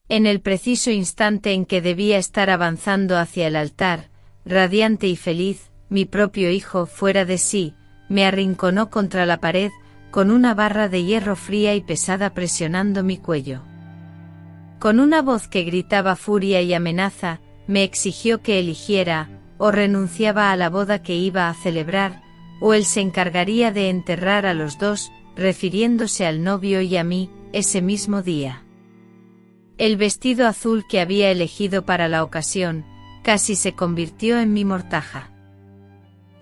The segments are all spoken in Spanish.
En el preciso instante en que debía estar avanzando hacia el altar, radiante y feliz, mi propio hijo, fuera de sí, me arrinconó contra la pared, con una barra de hierro fría y pesada presionando mi cuello. Con una voz que gritaba furia y amenaza, me exigió que eligiera, o renunciaba a la boda que iba a celebrar, o él se encargaría de enterrar a los dos, refiriéndose al novio y a mí, ese mismo día. El vestido azul que había elegido para la ocasión, casi se convirtió en mi mortaja.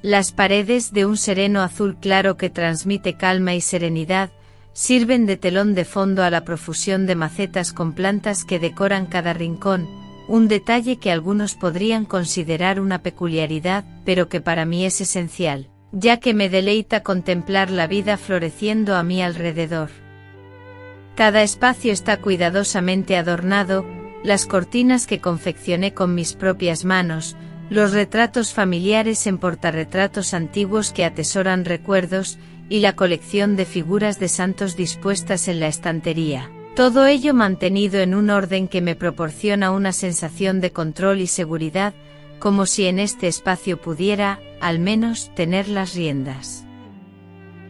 Las paredes, de un sereno azul claro que transmite calma y serenidad, sirven de telón de fondo a la profusión de macetas con plantas que decoran cada rincón, un detalle que algunos podrían considerar una peculiaridad, pero que para mí es esencial, ya que me deleita contemplar la vida floreciendo a mi alrededor. Cada espacio está cuidadosamente adornado, las cortinas que confeccioné con mis propias manos, los retratos familiares en portarretratos antiguos que atesoran recuerdos, y la colección de figuras de santos dispuestas en la estantería. Todo ello mantenido en un orden que me proporciona una sensación de control y seguridad, como si en este espacio pudiera, al menos, tener las riendas.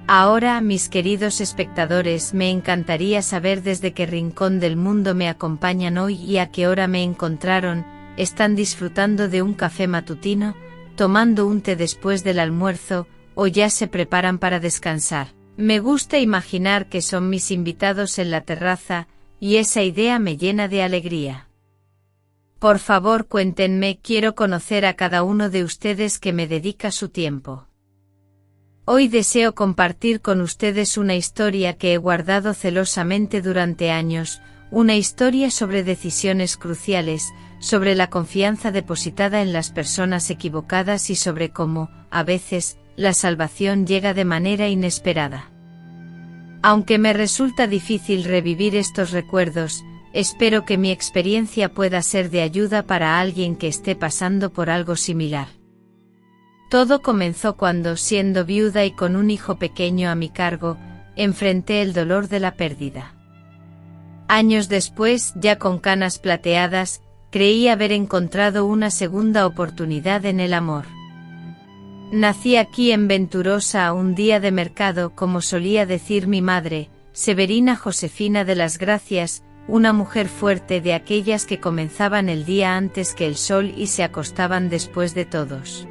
Ahora, mis queridos espectadores, me encantaría saber desde qué rincón del mundo me acompañan hoy y a qué hora me encontraron. ¿Están disfrutando de un café matutino, tomando un té después del almuerzo, o ya se preparan para descansar? Me gusta imaginar que son mis invitados en la terraza, y esa idea me llena de alegría. Por favor, cuéntenme, quiero conocer a cada uno de ustedes que me dedica su tiempo. Hoy deseo compartir con ustedes una historia que he guardado celosamente durante años, una historia sobre decisiones cruciales, sobre la confianza depositada en las personas equivocadas y sobre cómo, a veces, la salvación llega de manera inesperada. Aunque me resulta difícil revivir estos recuerdos, espero que mi experiencia pueda ser de ayuda para alguien que esté pasando por algo similar. Todo comenzó cuando, siendo viuda y con un hijo pequeño a mi cargo, enfrenté el dolor de la pérdida. Años después, ya con canas plateadas, creí haber encontrado una segunda oportunidad en el amor. Nací aquí en Venturosa un día de mercado, como solía decir mi madre, Severina Josefina de las Gracias, una mujer fuerte de aquellas que comenzaban el día antes que el sol y se acostaban después de todos.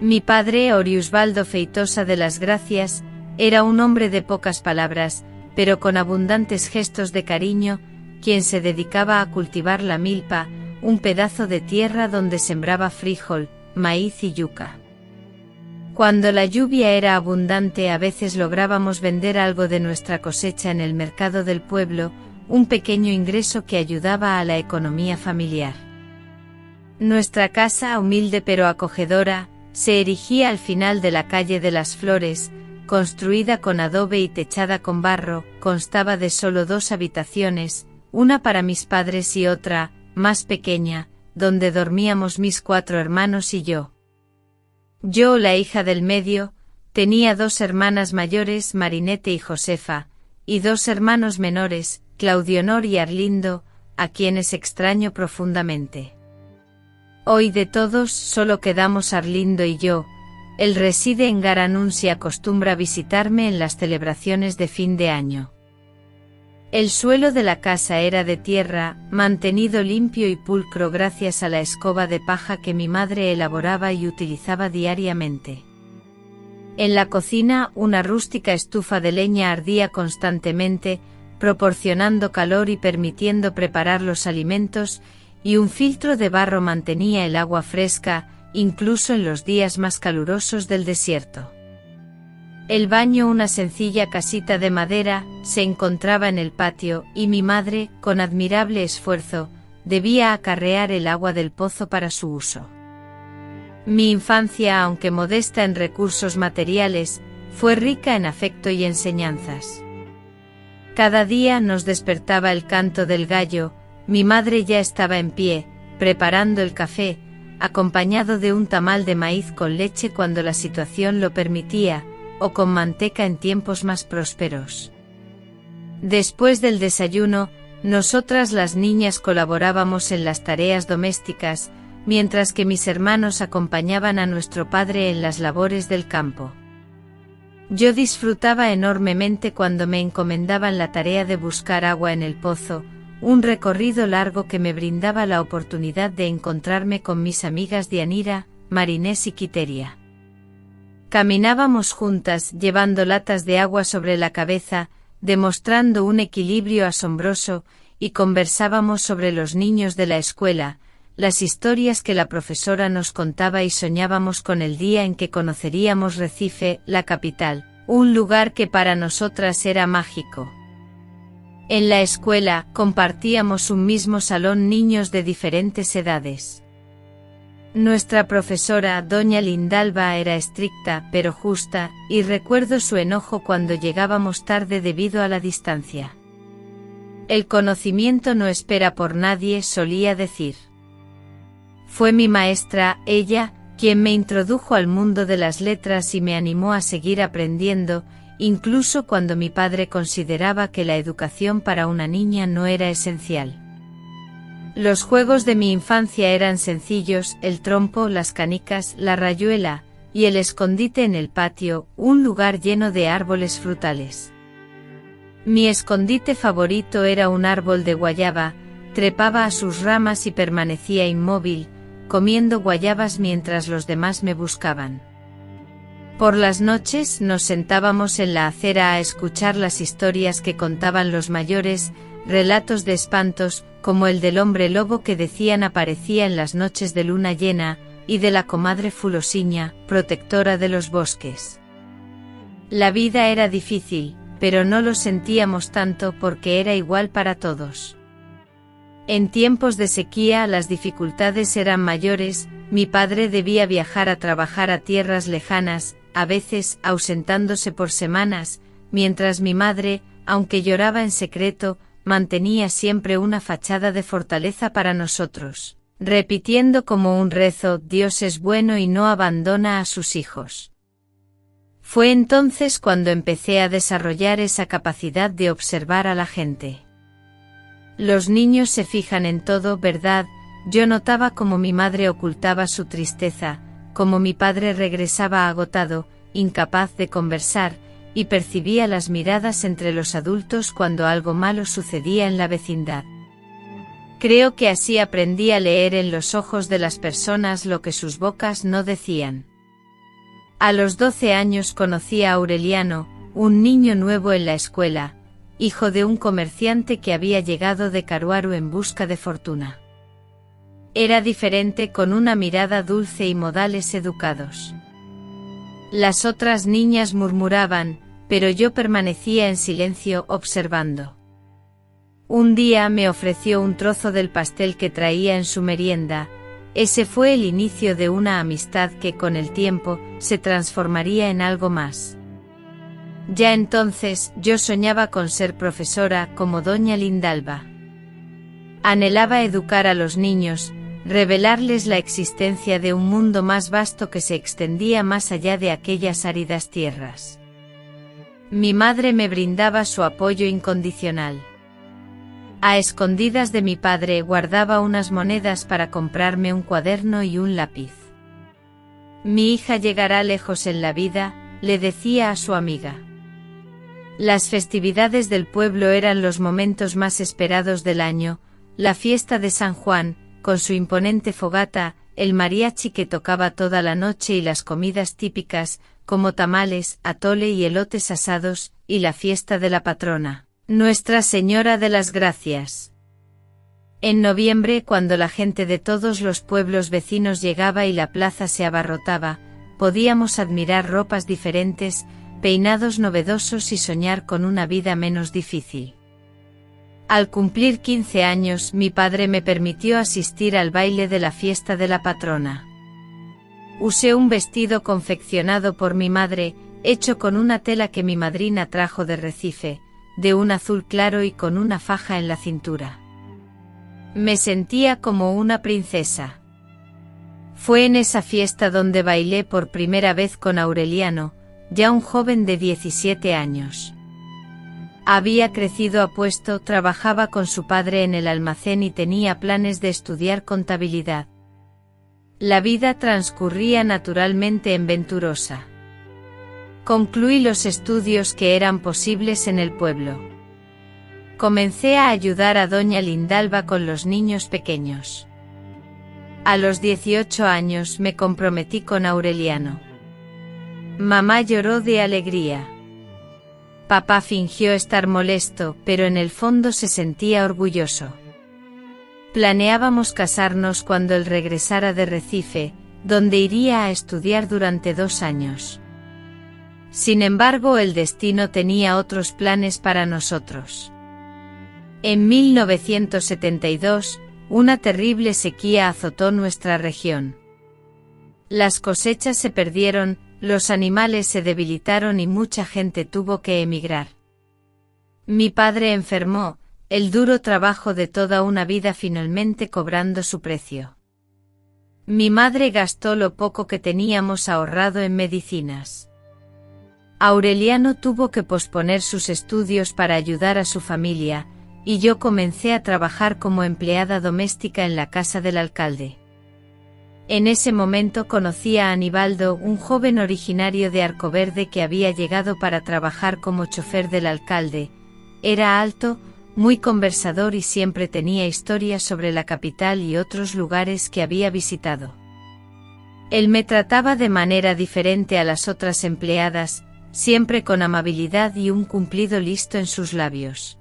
Mi padre, Oriusbaldo Feitosa de las Gracias, era un hombre de pocas palabras, pero con abundantes gestos de cariño, quien se dedicaba a cultivar la milpa, un pedazo de tierra donde sembraba frijol, maíz y yuca. Cuando la lluvia era abundante, a veces lográbamos vender algo de nuestra cosecha en el mercado del pueblo, un pequeño ingreso que ayudaba a la economía familiar. Nuestra casa, humilde pero acogedora, se erigía al final de la calle de las Flores, construida con adobe y techada con barro, constaba de solo 2 habitaciones, una para mis padres y otra, más pequeña, donde dormíamos mis 4 hermanos y yo. Yo, la hija del medio, tenía 2 hermanas mayores, Marinete y Josefa, y 2 hermanos menores, Claudionor y Arlindo, a quienes extraño profundamente. Hoy de todos solo quedamos Arlindo y yo. Él reside en Garanuns y acostumbra visitarme en las celebraciones de fin de año. El suelo de la casa era de tierra, mantenido limpio y pulcro gracias a la escoba de paja que mi madre elaboraba y utilizaba diariamente. En la cocina, una rústica estufa de leña ardía constantemente, proporcionando calor y permitiendo preparar los alimentos, y un filtro de barro mantenía el agua fresca, incluso en los días más calurosos del desierto. El baño, una sencilla casita de madera, se encontraba en el patio, y mi madre, con admirable esfuerzo, debía acarrear el agua del pozo para su uso. Mi infancia, aunque modesta en recursos materiales, fue rica en afecto y enseñanzas. Cada día nos despertaba el canto del gallo, mi madre ya estaba en pie, preparando el café, acompañado de un tamal de maíz con leche cuando la situación lo permitía, o con manteca en tiempos más prósperos. Después del desayuno, Nosotras las niñas colaborábamos en las tareas domésticas, mientras que mis hermanos acompañaban a nuestro padre en las labores del campo. Yo disfrutaba enormemente cuando me encomendaban la tarea de buscar agua en el pozo, un recorrido largo que me brindaba la oportunidad de encontrarme con mis amigas Dianira, Marinés y Quiteria. Caminábamos juntas, llevando latas de agua sobre la cabeza, demostrando un equilibrio asombroso, y conversábamos sobre los niños de la escuela, las historias que la profesora nos contaba y soñábamos con el día en que conoceríamos Recife, la capital, un lugar que para nosotras era mágico. En la escuela compartíamos un mismo salón niños de diferentes edades. Nuestra profesora, doña Lindalba, era estricta pero justa, y recuerdo su enojo cuando llegábamos tarde debido a la distancia. El conocimiento no espera por nadie, solía decir. Fue mi maestra, ella, quien me introdujo al mundo de las letras y me animó a seguir aprendiendo, incluso cuando mi padre consideraba que la educación para una niña no era esencial. Los juegos de mi infancia eran sencillos: el trompo, las canicas, la rayuela, y el escondite en el patio, un lugar lleno de árboles frutales. Mi escondite favorito era un árbol de guayaba, trepaba a sus ramas y permanecía inmóvil, comiendo guayabas mientras los demás me buscaban. Por las noches nos sentábamos en la acera a escuchar las historias que contaban los mayores, relatos de espantos, como el del hombre lobo que decían aparecía en las noches de luna llena, y de la comadre Fulosiña, protectora de los bosques. La vida era difícil, pero no lo sentíamos tanto porque era igual para todos. En tiempos de sequía las dificultades eran mayores, mi padre debía viajar a trabajar a tierras lejanas, a veces ausentándose por semanas, mientras mi madre, aunque lloraba en secreto, mantenía siempre una fachada de fortaleza para nosotros, repitiendo como un rezo: Dios es bueno y no abandona a sus hijos. Fue entonces cuando empecé a desarrollar esa capacidad de observar a la gente. Los niños se fijan en todo, ¿verdad? Yo notaba cómo mi madre ocultaba su tristeza, cómo mi padre regresaba agotado, incapaz de conversar, y percibía las miradas entre los adultos cuando algo malo sucedía en la vecindad. Creo que así aprendí a leer en los ojos de las personas lo que sus bocas no decían. A los 12 años conocí a Aureliano, un niño nuevo en la escuela, hijo de un comerciante que había llegado de Caruaru en busca de fortuna. Era diferente, con una mirada dulce y modales educados. Las otras niñas murmuraban, pero yo permanecía en silencio observando. Un día me ofreció un trozo del pastel que traía en su merienda. Ese fue el inicio de una amistad que con el tiempo se transformaría en algo más. Ya entonces yo soñaba con ser profesora como doña Lindalba. Anhelaba educar a los niños, revelarles la existencia de un mundo más vasto que se extendía más allá de aquellas áridas tierras. Mi madre me brindaba su apoyo incondicional. A escondidas de mi padre guardaba unas monedas para comprarme un cuaderno y un lápiz. Mi hija llegará lejos en la vida, le decía a su amiga. Las festividades del pueblo eran los momentos más esperados del año: la fiesta de San Juan, con su imponente fogata, el mariachi que tocaba toda la noche y las comidas típicas, como tamales, atole y elotes asados, y la fiesta de la patrona, Nuestra Señora de las Gracias. En noviembre, cuando la gente de todos los pueblos vecinos llegaba y la plaza se abarrotaba, podíamos admirar ropas diferentes, peinados novedosos y soñar con una vida menos difícil. Al cumplir 15 años, mi padre me permitió asistir al baile de la fiesta de la patrona. Usé un vestido confeccionado por mi madre, hecho con una tela que mi madrina trajo de Recife, de un azul claro y con una faja en la cintura. Me sentía como una princesa. Fue en esa fiesta donde bailé por primera vez con Aureliano, ya un joven de 17 años. Había crecido apuesto, trabajaba con su padre en el almacén y tenía planes de estudiar contabilidad. La vida transcurría naturalmente en Venturosa. Concluí los estudios que eran posibles en el pueblo. Comencé a ayudar a doña Lindalba con los niños pequeños. A los 18 años me comprometí con Aureliano. Mamá lloró de alegría. Papá fingió estar molesto, pero en el fondo se sentía orgulloso. Planeábamos casarnos cuando él regresara de Recife, donde iría a estudiar durante 2 años. Sin embargo, el destino tenía otros planes para nosotros. En 1972, una terrible sequía azotó nuestra región. Las cosechas se perdieron, los animales se debilitaron y mucha gente tuvo que emigrar. Mi padre enfermó, el duro trabajo de toda una vida finalmente cobrando su precio. Mi madre gastó lo poco que teníamos ahorrado en medicinas. Aureliano tuvo que posponer sus estudios para ayudar a su familia, y yo comencé a trabajar como empleada doméstica en la casa del alcalde. En ese momento conocí a Anibaldo, un joven originario de Arcoverde que había llegado para trabajar como chofer del alcalde. Era alto, muy conversador y siempre tenía historias sobre la capital y otros lugares que había visitado. Él me trataba de manera diferente a las otras empleadas, siempre con amabilidad y un cumplido listo en sus labios.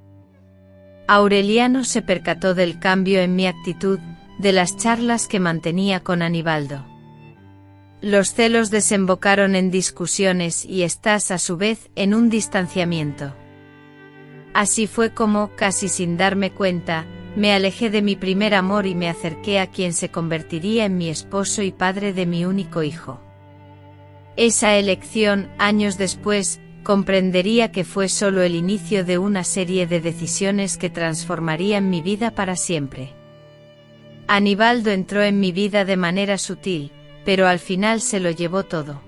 Aureliano se percató del cambio en mi actitud, de las charlas que mantenía con Anibaldo. Los celos desembocaron en discusiones y éstas a su vez en un distanciamiento. Así fue como, casi sin darme cuenta, me alejé de mi primer amor y me acerqué a quien se convertiría en mi esposo y padre de mi único hijo. Esa elección, años después, comprendería que fue solo el inicio de una serie de decisiones que transformarían mi vida para siempre. Anibaldo entró en mi vida de manera sutil, pero al final se lo llevó todo.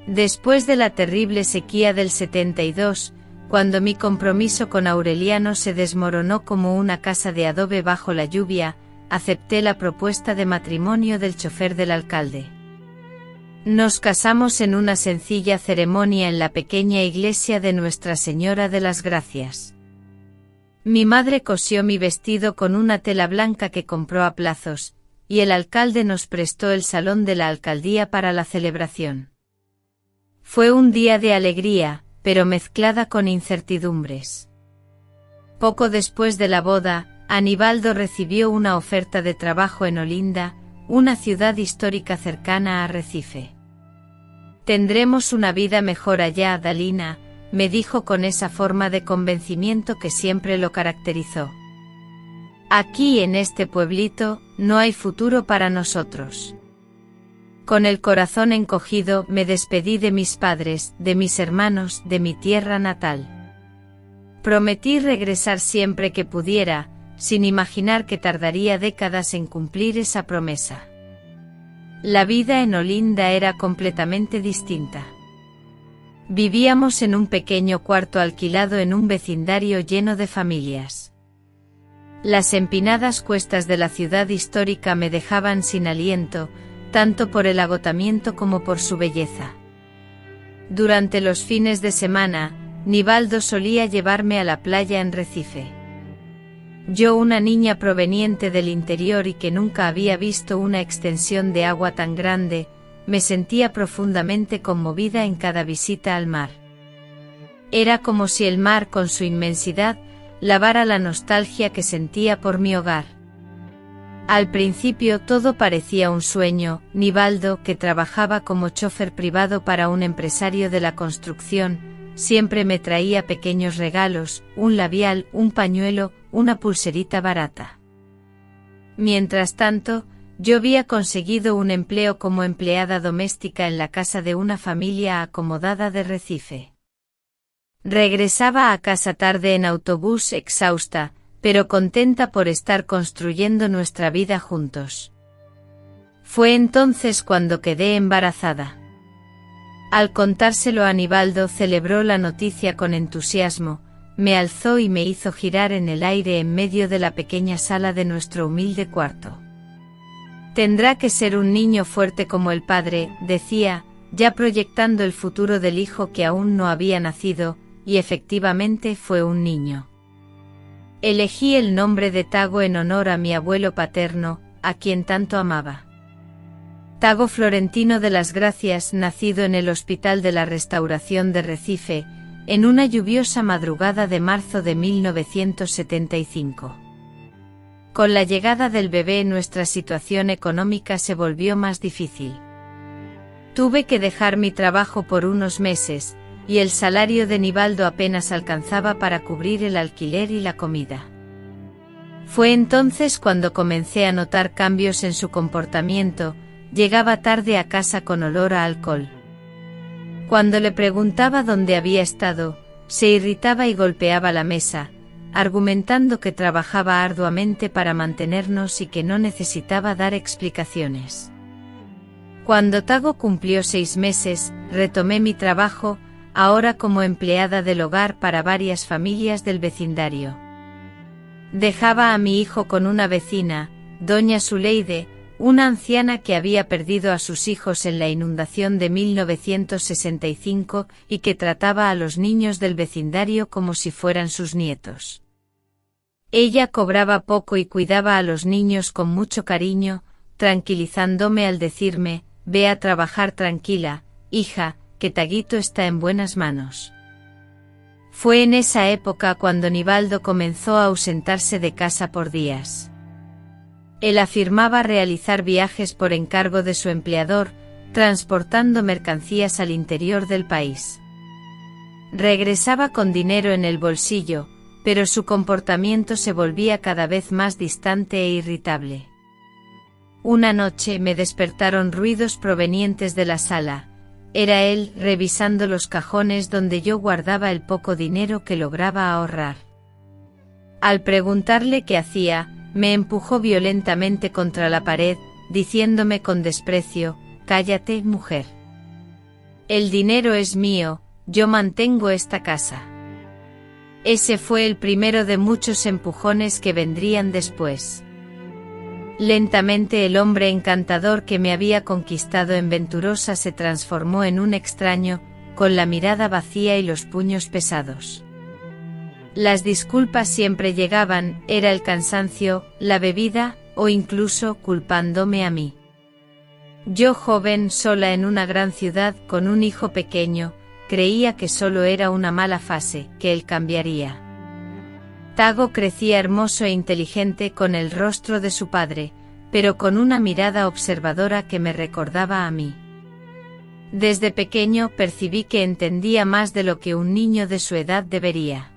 Después de la terrible sequía del 72, cuando mi compromiso con Aureliano se desmoronó como una casa de adobe bajo la lluvia, acepté la propuesta de matrimonio del chofer del alcalde. Nos casamos en una sencilla ceremonia en la pequeña iglesia de Nuestra Señora de las Gracias. Mi madre cosió mi vestido con una tela blanca que compró a plazos, y el alcalde nos prestó el salón de la alcaldía para la celebración. Fue un día de alegría, pero mezclada con incertidumbres. Poco después de la boda, Anibaldo recibió una oferta de trabajo en Olinda, una ciudad histórica cercana a Recife. «Tendremos una vida mejor allá, Dalina», me dijo con esa forma de convencimiento que siempre lo caracterizó. «Aquí en este pueblito, no hay futuro para nosotros». Con el corazón encogido me despedí de mis padres, de mis hermanos, de mi tierra natal. Prometí regresar siempre que pudiera, sin imaginar que tardaría décadas en cumplir esa promesa. La vida en Olinda era completamente distinta. Vivíamos en un pequeño cuarto alquilado en un vecindario lleno de familias. Las empinadas cuestas de la ciudad histórica me dejaban sin aliento, tanto por el agotamiento como por su belleza. Durante los fines de semana, Nivaldo solía llevarme a la playa en Recife. Yo, una niña proveniente del interior y que nunca había visto una extensión de agua tan grande, me sentía profundamente conmovida en cada visita al mar. Era como si el mar, con su inmensidad, lavara la nostalgia que sentía por mi hogar. Al principio todo parecía un sueño. Nivaldo, que trabajaba como chofer privado para un empresario de la construcción, siempre me traía pequeños regalos, un labial, un pañuelo, una pulserita barata. Mientras tanto, yo había conseguido un empleo como empleada doméstica en la casa de una familia acomodada de Recife. Regresaba a casa tarde en autobús, exhausta, pero contenta por estar construyendo nuestra vida juntos. Fue entonces cuando quedé embarazada. Al contárselo a Anibaldo, celebró la noticia con entusiasmo, me alzó y me hizo girar en el aire en medio de la pequeña sala de nuestro humilde cuarto. Tendrá que ser un niño fuerte como el padre, decía, ya proyectando el futuro del hijo que aún no había nacido, y efectivamente fue un niño. Elegí el nombre de Tago en honor a mi abuelo paterno, a quien tanto amaba. Tago Florentino de las Gracias, nacido en el Hospital de la Restauración de Recife, en una lluviosa madrugada de marzo de 1975. Con la llegada del bebé nuestra situación económica se volvió más difícil. Tuve que dejar mi trabajo por unos meses, y el salario de Nivaldo apenas alcanzaba para cubrir el alquiler y la comida. Fue entonces cuando comencé a notar cambios en su comportamiento. Llegaba tarde a casa con olor a alcohol. Cuando le preguntaba dónde había estado, se irritaba y golpeaba la mesa, argumentando que trabajaba arduamente para mantenernos y que no necesitaba dar explicaciones. Cuando Tago cumplió 6 meses, retomé mi trabajo, ahora como empleada del hogar para varias familias del vecindario. Dejaba a mi hijo con una vecina, doña Zuleide, una anciana que había perdido a sus hijos en la inundación de 1965 y que trataba a los niños del vecindario como si fueran sus nietos. Ella cobraba poco y cuidaba a los niños con mucho cariño, tranquilizándome al decirme, ve a trabajar tranquila, hija, que Taguito está en buenas manos. Fue en esa época cuando Nivaldo comenzó a ausentarse de casa por días. Él afirmaba realizar viajes por encargo de su empleador, transportando mercancías al interior del país. Regresaba con dinero en el bolsillo, pero su comportamiento se volvía cada vez más distante e irritable. Una noche me despertaron ruidos provenientes de la sala. Era él revisando los cajones donde yo guardaba el poco dinero que lograba ahorrar. Al preguntarle qué hacía, me empujó violentamente contra la pared, diciéndome con desprecio, «Cállate, mujer. El dinero es mío, yo mantengo esta casa». Ese fue el primero de muchos empujones que vendrían después. Lentamente el hombre encantador que me había conquistado en Venturosa se transformó en un extraño, con la mirada vacía y los puños pesados. Las disculpas siempre llegaban, era el cansancio, la bebida, o incluso culpándome a mí. Yo, joven, sola en una gran ciudad, con un hijo pequeño, creía que solo era una mala fase, que él cambiaría. Tago crecía hermoso e inteligente con el rostro de su padre, pero con una mirada observadora que me recordaba a mí. Desde pequeño percibí que entendía más de lo que un niño de su edad debería.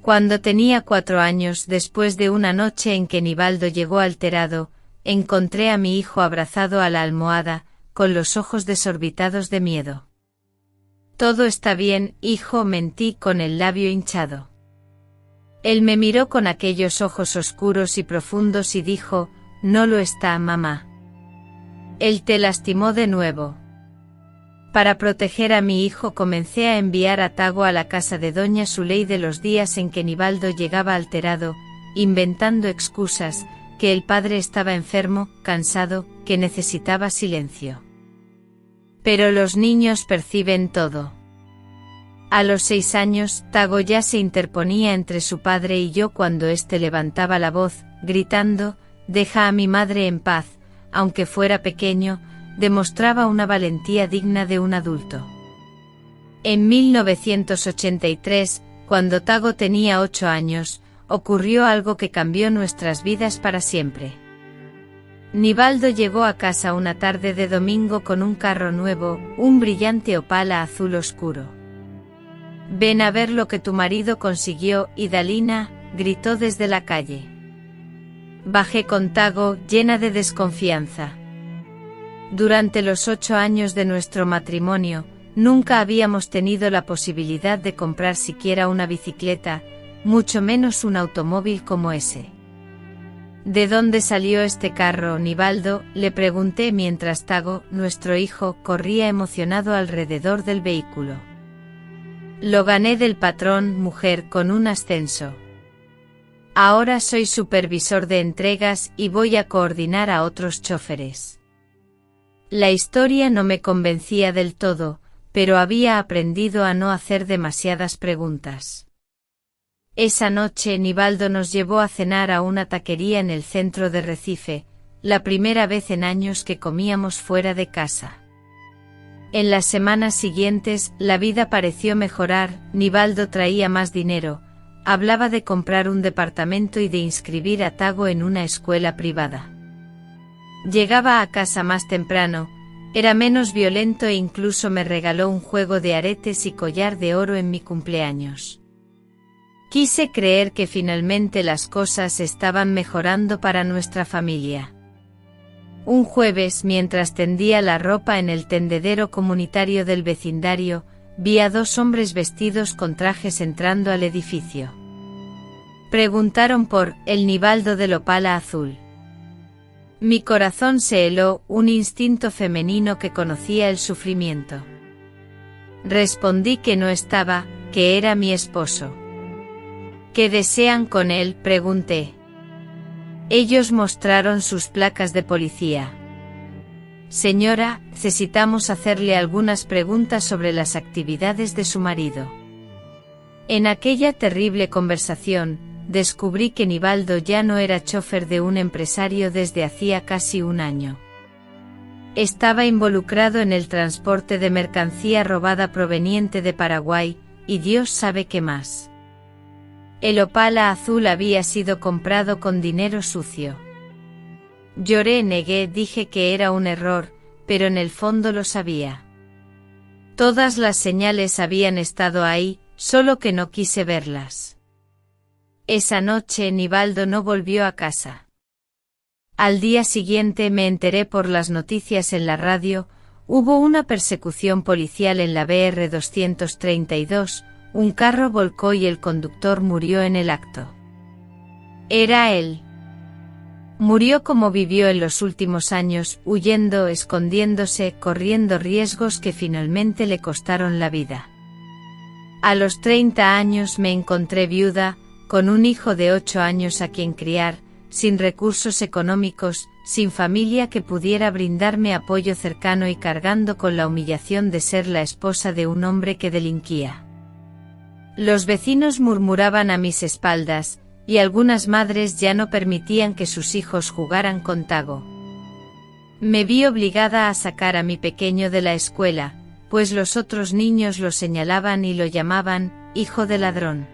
Cuando tenía 4 años, después de una noche en que Nivaldo llegó alterado, encontré a mi hijo abrazado a la almohada, con los ojos desorbitados de miedo. «Todo está bien, hijo», mentí con el labio hinchado. Él me miró con aquellos ojos oscuros y profundos y dijo, «No lo está, mamá. Él te lastimó de nuevo». Para proteger a mi hijo comencé a enviar a Tago a la casa de doña Zuleide los días en que Nivaldo llegaba alterado, inventando excusas, que el padre estaba enfermo, cansado, que necesitaba silencio. Pero los niños perciben todo. A los 6 años, Tago ya se interponía entre su padre y yo cuando éste levantaba la voz, gritando, «Deja a mi madre en paz», aunque fuera pequeño, demostraba una valentía digna de un adulto. En 1983, cuando Tago tenía 8 años, ocurrió algo que cambió nuestras vidas para siempre. Nivaldo llegó a casa una tarde de domingo con un carro nuevo, un brillante Opala azul oscuro. «Ven a ver lo que tu marido consiguió, Idalina», gritó desde la calle. Bajé con Tago, llena de desconfianza. Durante los 8 años de nuestro matrimonio, nunca habíamos tenido la posibilidad de comprar siquiera una bicicleta, mucho menos un automóvil como ese. «¿De dónde salió este carro, Nivaldo?», le pregunté mientras Tago, nuestro hijo, corría emocionado alrededor del vehículo. Lo gané del patrón, mujer, con un ascenso. Ahora soy supervisor de entregas y voy a coordinar a otros choferes. La historia no me convencía del todo, pero había aprendido a no hacer demasiadas preguntas. Esa noche Nivaldo nos llevó a cenar a una taquería en el centro de Recife, la primera vez en años que comíamos fuera de casa. En las semanas siguientes, la vida pareció mejorar, Nivaldo traía más dinero, hablaba de comprar un departamento y de inscribir a Tago en una escuela privada. Llegaba a casa más temprano, era menos violento e incluso me regaló un juego de aretes y collar de oro en mi cumpleaños. Quise creer que finalmente las cosas estaban mejorando para nuestra familia. Un jueves, mientras tendía la ropa en el tendedero comunitario del vecindario, vi a 2 hombres vestidos con trajes entrando al edificio. Preguntaron por el Nivaldo del Opala azul. Mi corazón se heló, un instinto femenino que conocía el sufrimiento. Respondí que no estaba, que era mi esposo. ¿Qué desean con él?, pregunté. Ellos mostraron sus placas de policía. Señora, necesitamos hacerle algunas preguntas sobre las actividades de su marido. En aquella terrible conversación, descubrí que Nivaldo ya no era chofer de un empresario desde hacía casi un año. Estaba involucrado en el transporte de mercancía robada proveniente de Paraguay, y Dios sabe qué más. El Opala azul había sido comprado con dinero sucio. Lloré, negué, dije que era un error, pero en el fondo lo sabía. Todas las señales habían estado ahí, solo que no quise verlas. Esa noche Nivaldo no volvió a casa. Al día siguiente me enteré por las noticias en la radio, hubo una persecución policial en la BR 232, un carro volcó y el conductor murió en el acto. Era él. Murió como vivió en los últimos años, huyendo, escondiéndose, corriendo riesgos que finalmente le costaron la vida. A los 30 años me encontré viuda, con un hijo de 8 años a quien criar, sin recursos económicos, sin familia que pudiera brindarme apoyo cercano y cargando con la humillación de ser la esposa de un hombre que delinquía. Los vecinos murmuraban a mis espaldas, y algunas madres ya no permitían que sus hijos jugaran con Tago. Me vi obligada a sacar a mi pequeño de la escuela, pues los otros niños lo señalaban y lo llamaban hijo de ladrón.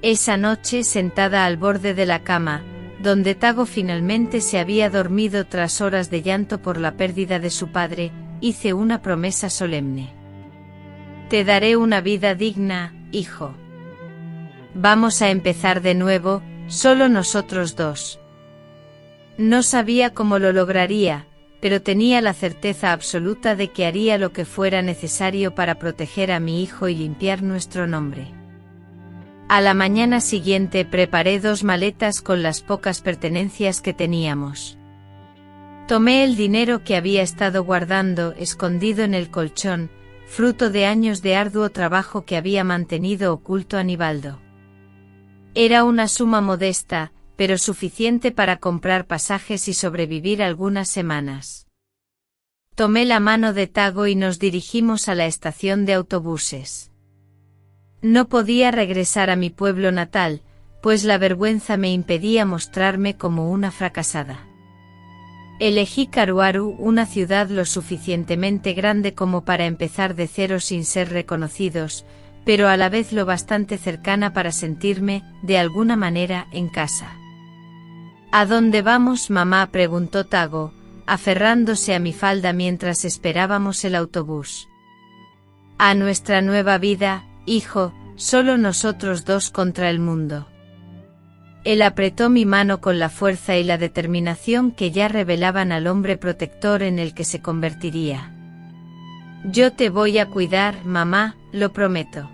Esa noche, sentada al borde de la cama, donde Tago finalmente se había dormido tras horas de llanto por la pérdida de su padre, hice una promesa solemne. Te daré una vida digna, hijo. Vamos a empezar de nuevo, solo nosotros dos. No sabía cómo lo lograría, pero tenía la certeza absoluta de que haría lo que fuera necesario para proteger a mi hijo y limpiar nuestro nombre. A la mañana siguiente preparé 2 maletas con las pocas pertenencias que teníamos. Tomé el dinero que había estado guardando, escondido en el colchón, fruto de años de arduo trabajo que había mantenido oculto a Nivaldo. Era una suma modesta, pero suficiente para comprar pasajes y sobrevivir algunas semanas. Tomé la mano de Tago y nos dirigimos a la estación de autobuses. No podía regresar a mi pueblo natal, pues la vergüenza me impedía mostrarme como una fracasada. Elegí Caruaru, una ciudad lo suficientemente grande como para empezar de cero sin ser reconocidos, pero a la vez lo bastante cercana para sentirme, de alguna manera, en casa. ¿A dónde vamos, mamá?, preguntó Tago, aferrándose a mi falda mientras esperábamos el autobús. A nuestra nueva vida, hijo, solo nosotros dos contra el mundo. Él apretó mi mano con la fuerza y la determinación que ya revelaban al hombre protector en el que se convertiría. Yo te voy a cuidar, mamá, lo prometo.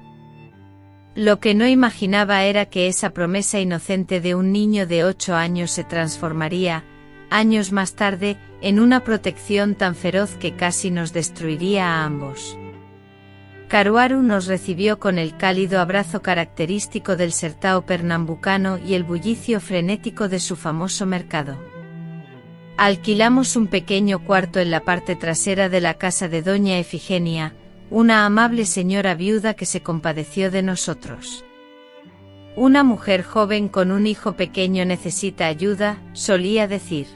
Lo que no imaginaba era que esa promesa inocente de un niño de 8 años se transformaría, años más tarde, en una protección tan feroz que casi nos destruiría a ambos. Caruaru nos recibió con el cálido abrazo característico del Sertão pernambucano y el bullicio frenético de su famoso mercado. Alquilamos un pequeño cuarto en la parte trasera de la casa de doña Efigenia, una amable señora viuda que se compadeció de nosotros. Una mujer joven con un hijo pequeño necesita ayuda, solía decir.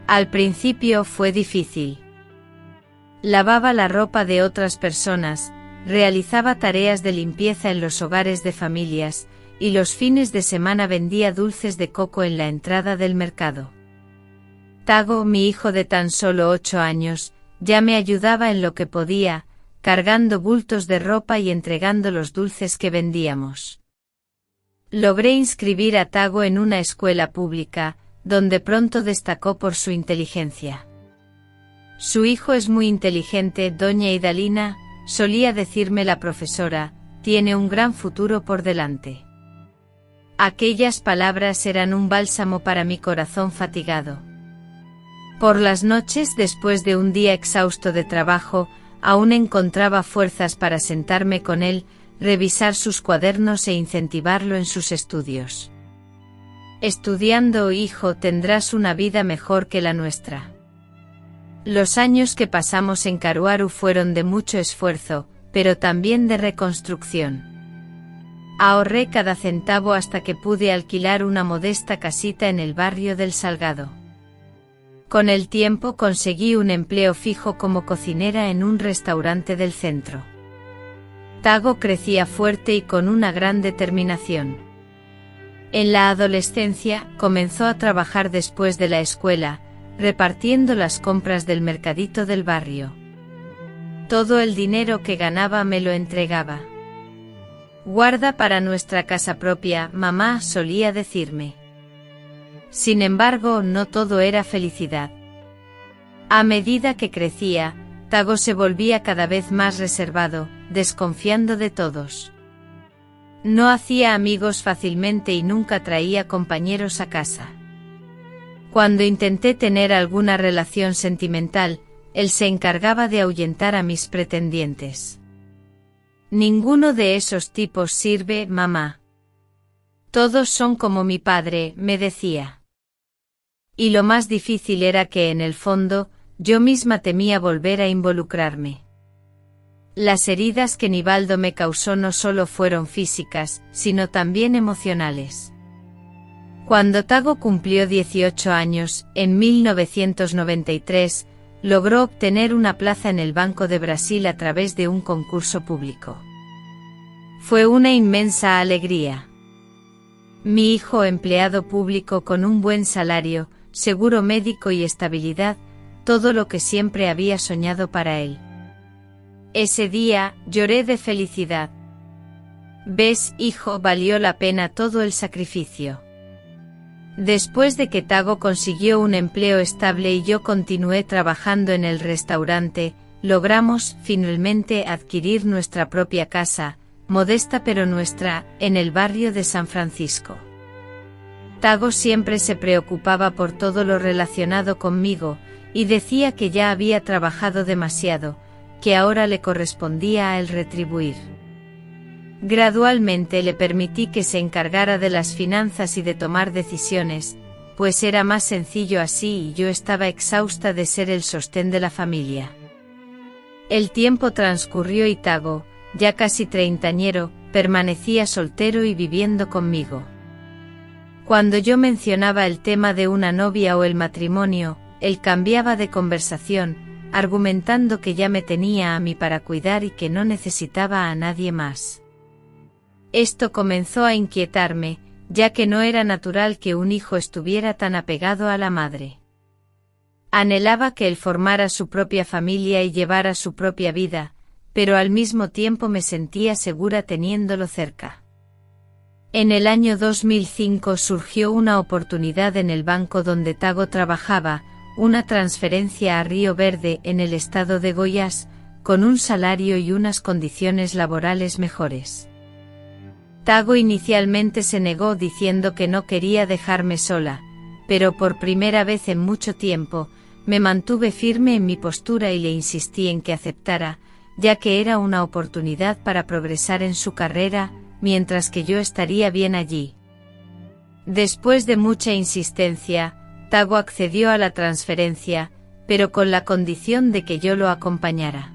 Al principio fue difícil. Lavaba la ropa de otras personas, realizaba tareas de limpieza en los hogares de familias, y los fines de semana vendía dulces de coco en la entrada del mercado. Tago, mi hijo de tan solo 8 años, ya me ayudaba en lo que podía, cargando bultos de ropa y entregando los dulces que vendíamos. Logré inscribir a Tago en una escuela pública, donde pronto destacó por su inteligencia. Su hijo es muy inteligente, doña Idalina, solía decirme la profesora, tiene un gran futuro por delante. Aquellas palabras eran un bálsamo para mi corazón fatigado. Por las noches, después de un día exhausto de trabajo, aún encontraba fuerzas para sentarme con él, revisar sus cuadernos e incentivarlo en sus estudios. Estudiando, hijo, tendrás una vida mejor que la nuestra. Los años que pasamos en Caruaru fueron de mucho esfuerzo, pero también de reconstrucción. Ahorré cada centavo hasta que pude alquilar una modesta casita en el barrio del Salgado. Con el tiempo conseguí un empleo fijo como cocinera en un restaurante del centro. Tago crecía fuerte y con una gran determinación. En la adolescencia, comenzó a trabajar después de la escuela, repartiendo las compras del mercadito del barrio. Todo el dinero que ganaba me lo entregaba. Guarda para nuestra casa propia, mamá, solía decirme. Sin embargo, no todo era felicidad. A medida que crecía, Tago se volvía cada vez más reservado, desconfiando de todos. No hacía amigos fácilmente y nunca traía compañeros a casa. Cuando intenté tener alguna relación sentimental, él se encargaba de ahuyentar a mis pretendientes. Ninguno de esos tipos sirve, mamá. Todos son como mi padre, me decía. Y lo más difícil era que en el fondo, yo misma temía volver a involucrarme. Las heridas que Nivaldo me causó no solo fueron físicas, sino también emocionales. Cuando Tago cumplió 18 años, en 1993, logró obtener una plaza en el Banco de Brasil a través de un concurso público. Fue una inmensa alegría. Mi hijo, empleado público con un buen salario, seguro médico y estabilidad, todo lo que siempre había soñado para él. Ese día, lloré de felicidad. ¿Ves, hijo, valió la pena todo el sacrificio? Después de que Tago consiguió un empleo estable y yo continué trabajando en el restaurante, logramos, finalmente, adquirir nuestra propia casa, modesta pero nuestra, en el barrio de San Francisco. Tago siempre se preocupaba por todo lo relacionado conmigo, y decía que ya había trabajado demasiado, que ahora le correspondía a él retribuir. Gradualmente le permití que se encargara de las finanzas y de tomar decisiones, pues era más sencillo así y yo estaba exhausta de ser el sostén de la familia. El tiempo transcurrió y Tago, ya casi treintañero, permanecía soltero y viviendo conmigo. Cuando yo mencionaba el tema de una novia o el matrimonio, él cambiaba de conversación, argumentando que ya me tenía a mí para cuidar y que no necesitaba a nadie más. Esto comenzó a inquietarme, ya que no era natural que un hijo estuviera tan apegado a la madre. Anhelaba que él formara su propia familia y llevara su propia vida, pero al mismo tiempo me sentía segura teniéndolo cerca. En el año 2005 surgió una oportunidad en el banco donde Tago trabajaba, una transferencia a Río Verde en el estado de Goiás, con un salario y unas condiciones laborales mejores. Tago inicialmente se negó diciendo que no quería dejarme sola, pero por primera vez en mucho tiempo, me mantuve firme en mi postura y le insistí en que aceptara, ya que era una oportunidad para progresar en su carrera, mientras que yo estaría bien allí. Después de mucha insistencia, Tago accedió a la transferencia, pero con la condición de que yo lo acompañara.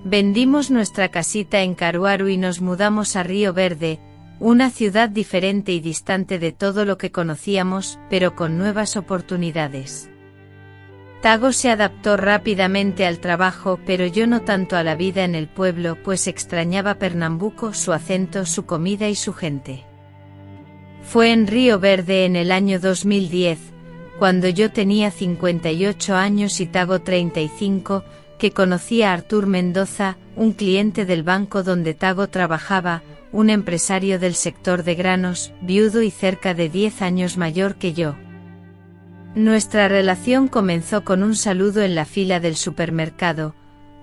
Vendimos nuestra casita en Caruaru y nos mudamos a Río Verde, una ciudad diferente y distante de todo lo que conocíamos, pero con nuevas oportunidades. Tago se adaptó rápidamente al trabajo, pero yo no tanto a la vida en el pueblo, pues extrañaba Pernambuco, su acento, su comida y su gente. Fue en Río Verde en el año 2010, cuando yo tenía 58 años y Tago 35, que conocí a Artur Mendoza, un cliente del banco donde Tago trabajaba, un empresario del sector de granos, viudo y cerca de 10 años mayor que yo. Nuestra relación comenzó con un saludo en la fila del supermercado,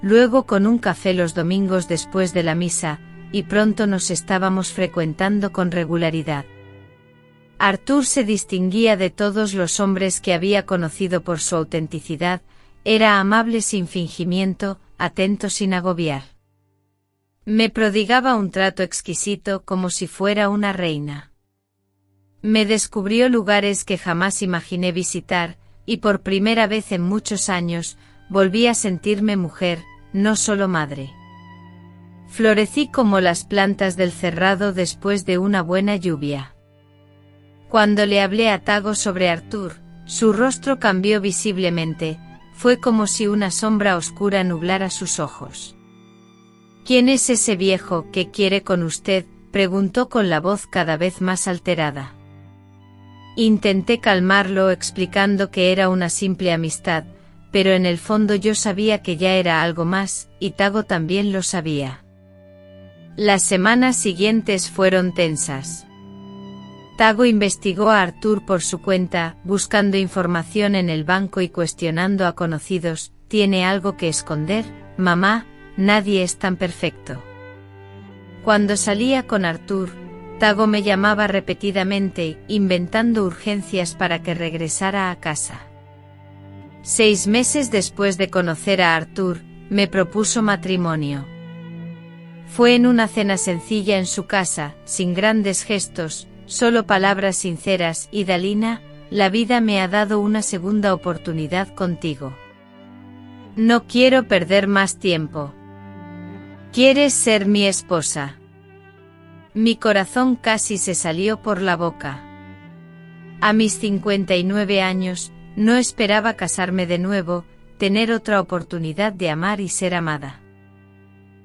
luego con un café los domingos después de la misa, y pronto nos estábamos frecuentando con regularidad. Artur se distinguía de todos los hombres que había conocido por su autenticidad, era amable sin fingimiento, atento sin agobiar. Me prodigaba un trato exquisito como si fuera una reina. Me descubrió lugares que jamás imaginé visitar, y por primera vez en muchos años, volví a sentirme mujer, no solo madre. Florecí como las plantas del cerrado después de una buena lluvia. Cuando le hablé a Tago sobre Artur, su rostro cambió visiblemente, fue como si una sombra oscura nublara sus ojos. ¿Quién es ese viejo que quiere con usted?, preguntó con la voz cada vez más alterada. Intenté calmarlo explicando que era una simple amistad, pero en el fondo yo sabía que ya era algo más, y Tago también lo sabía. Las semanas siguientes fueron tensas. Tago investigó a Artur por su cuenta, buscando información en el banco y cuestionando a conocidos. ¿Tiene algo que esconder, mamá? Nadie es tan perfecto. Cuando salía con Artur, Tago me llamaba repetidamente, inventando urgencias para que regresara a casa. 6 meses después de conocer a Artur, me propuso matrimonio. Fue en una cena sencilla en su casa, sin grandes gestos, solo palabras sinceras. Idalina, la vida me ha dado una segunda oportunidad contigo. No quiero perder más tiempo. ¿Quieres ser mi esposa? Mi corazón casi se salió por la boca. A mis 59 años, no esperaba casarme de nuevo, tener otra oportunidad de amar y ser amada.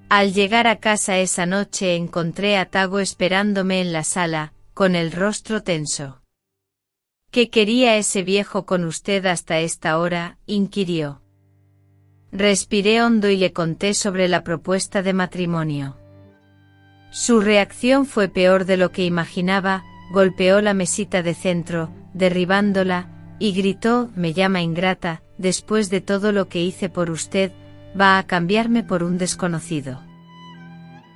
Al llegar a casa esa noche encontré a Tago esperándome en la sala, con el rostro tenso. ¿Qué quería ese viejo con usted hasta esta hora?, inquirió. Respiré hondo y le conté sobre la propuesta de matrimonio. Su reacción fue peor de lo que imaginaba, golpeó la mesita de centro, derribándola, y gritó: «Me llama ingrata, después de todo lo que hice por usted, va a cambiarme por un desconocido.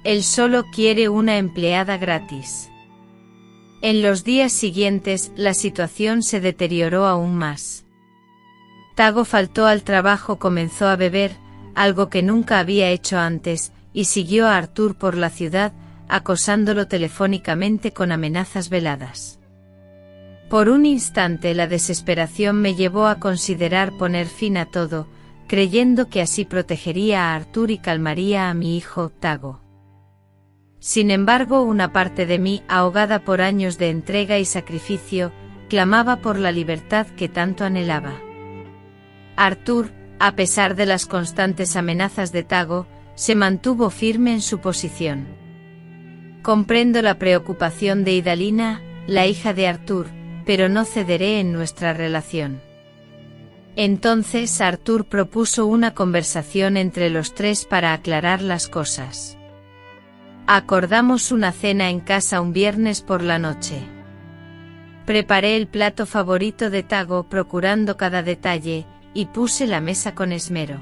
Él solo quiere una empleada gratis». En los días siguientes, la situación se deterioró aún más. Tago faltó al trabajo, comenzó a beber, algo que nunca había hecho antes, y siguió a Artur por la ciudad, acosándolo telefónicamente con amenazas veladas. Por un instante la desesperación me llevó a considerar poner fin a todo, creyendo que así protegería a Artur y calmaría a mi hijo, Tago. Sin embargo, una parte de mí, ahogada por años de entrega y sacrificio, clamaba por la libertad que tanto anhelaba. Artur, a pesar de las constantes amenazas de Tago, se mantuvo firme en su posición. Comprendo la preocupación de Idalina, la hija de Artur, pero no cederé en nuestra relación. Entonces Artur propuso una conversación entre los tres para aclarar las cosas. Acordamos una cena en casa un viernes por la noche. Preparé el plato favorito de Tago procurando cada detalle, y puse la mesa con esmero.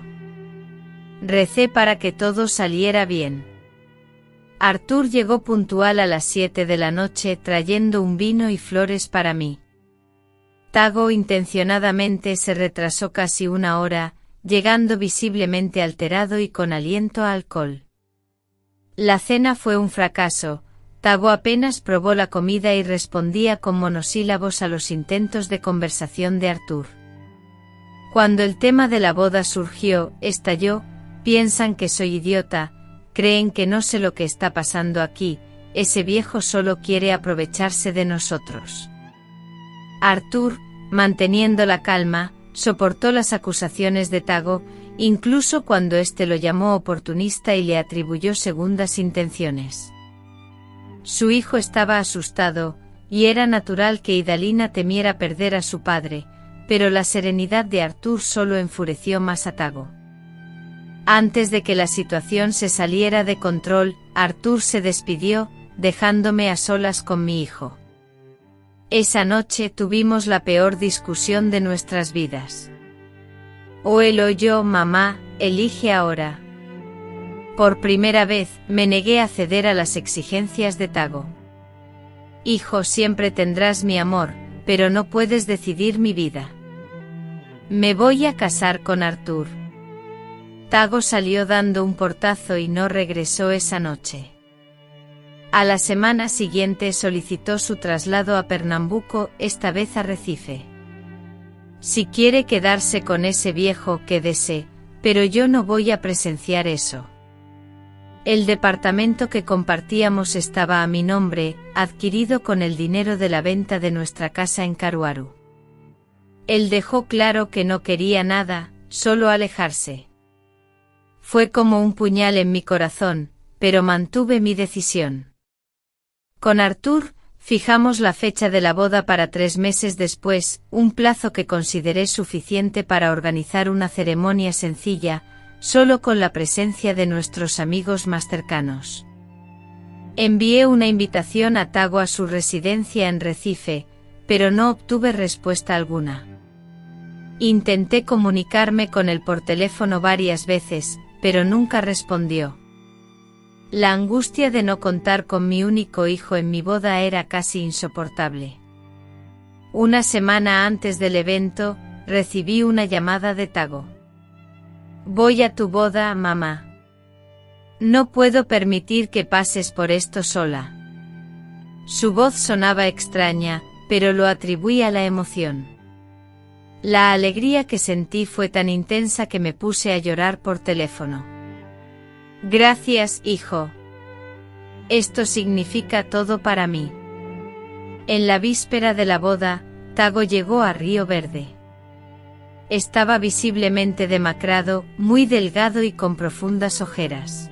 Recé para que todo saliera bien. Artur llegó puntual a las 7 de la noche trayendo un vino y flores para mí. Tago intencionadamente se retrasó casi 1 hora, llegando visiblemente alterado y con aliento a alcohol. La cena fue un fracaso. Tago apenas probó la comida y respondía con monosílabos a los intentos de conversación de Arthur. Cuando el tema de la boda surgió, estalló: piensan que soy idiota, creen que no sé lo que está pasando aquí, ese viejo solo quiere aprovecharse de nosotros. Arthur, manteniendo la calma, soportó las acusaciones de Tago, incluso cuando éste lo llamó oportunista y le atribuyó segundas intenciones. Su hijo estaba asustado, y era natural que Idalina temiera perder a su padre, pero la serenidad de Arthur solo enfureció más a Tago. Antes de que la situación se saliera de control, Arthur se despidió, dejándome a solas con mi hijo. Esa noche tuvimos la peor discusión de nuestras vidas. O él o yo, mamá, elige ahora. Por primera vez, me negué a ceder a las exigencias de Tago. Hijo, siempre tendrás mi amor, pero no puedes decidir mi vida. Me voy a casar con Arthur. Tago salió dando un portazo y no regresó esa noche. A la semana siguiente solicitó su traslado a Pernambuco, esta vez a Recife. Si quiere quedarse con ese viejo, quédese, pero yo no voy a presenciar eso. El departamento que compartíamos estaba a mi nombre, adquirido con el dinero de la venta de nuestra casa en Caruaru. Él dejó claro que no quería nada, solo alejarse. Fue como un puñal en mi corazón, pero mantuve mi decisión. Con Arthur, fijamos la fecha de la boda para 3 meses después, un plazo que consideré suficiente para organizar una ceremonia sencilla, solo con la presencia de nuestros amigos más cercanos. Envié una invitación a Tago a su residencia en Recife, pero no obtuve respuesta alguna. Intenté comunicarme con él por teléfono varias veces, pero nunca respondió. La angustia de no contar con mi único hijo en mi boda era casi insoportable. Una semana antes del evento, recibí una llamada de Tago. Voy a tu boda, mamá. No puedo permitir que pases por esto sola. Su voz sonaba extraña, pero lo atribuí a la emoción. La alegría que sentí fue tan intensa que me puse a llorar por teléfono. Gracias, hijo. Esto significa todo para mí. En la víspera de la boda, Tago llegó a Río Verde. Estaba visiblemente demacrado, muy delgado y con profundas ojeras.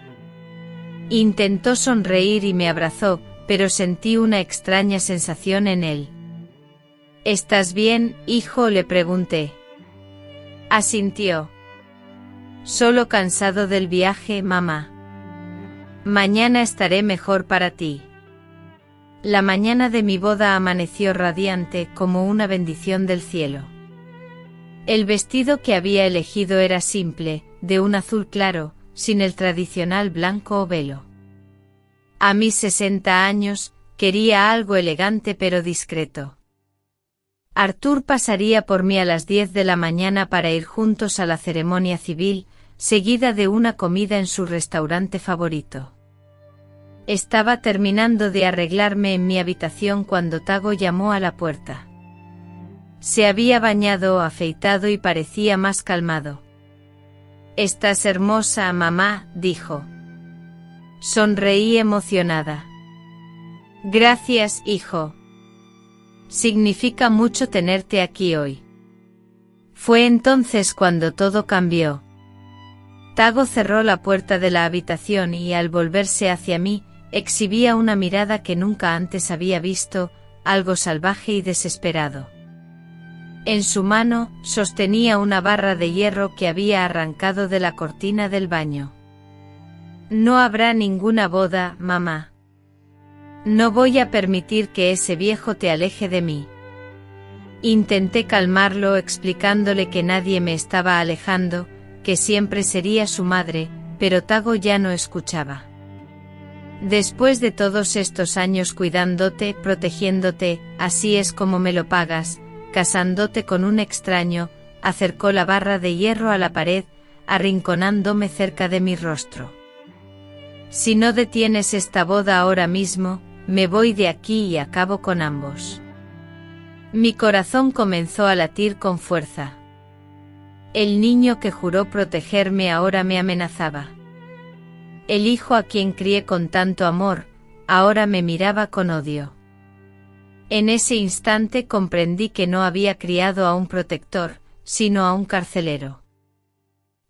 Intentó sonreír y me abrazó, pero sentí una extraña sensación en él. ¿Estás bien, hijo?, le pregunté. Asintió. Solo cansado del viaje, mamá. Mañana estaré mejor para ti. La mañana de mi boda amaneció radiante, como una bendición del cielo. El vestido que había elegido era simple, de un azul claro, sin el tradicional blanco o velo. A mis 60 años, quería algo elegante pero discreto. Arthur pasaría por mí a las 10 de la mañana para ir juntos a la ceremonia civil, seguida de una comida en su restaurante favorito. Estaba terminando de arreglarme en mi habitación cuando Tago llamó a la puerta. Se había bañado, afeitado y parecía más calmado. «Estás hermosa, mamá», dijo. Sonreí emocionada. «Gracias, hijo. Significa mucho tenerte aquí hoy». Fue entonces cuando todo cambió. Tago cerró la puerta de la habitación y al volverse hacia mí, exhibía una mirada que nunca antes había visto, algo salvaje y desesperado. En su mano, sostenía una barra de hierro que había arrancado de la cortina del baño. «No habrá ninguna boda, mamá. No voy a permitir que ese viejo te aleje de mí». Intenté calmarlo explicándole que nadie me estaba alejando, que siempre sería su madre, pero Tago ya no escuchaba. «Después de todos estos años cuidándote, protegiéndote, así es como me lo pagas, casándote con un extraño, acercó la barra de hierro a la pared, arrinconándome cerca de mi rostro. Si no detienes esta boda ahora mismo, me voy de aquí y acabo con ambos. Mi corazón comenzó a latir con fuerza. El niño que juró protegerme ahora me amenazaba. El hijo a quien crié con tanto amor, ahora me miraba con odio. En ese instante comprendí que no había criado a un protector, sino a un carcelero.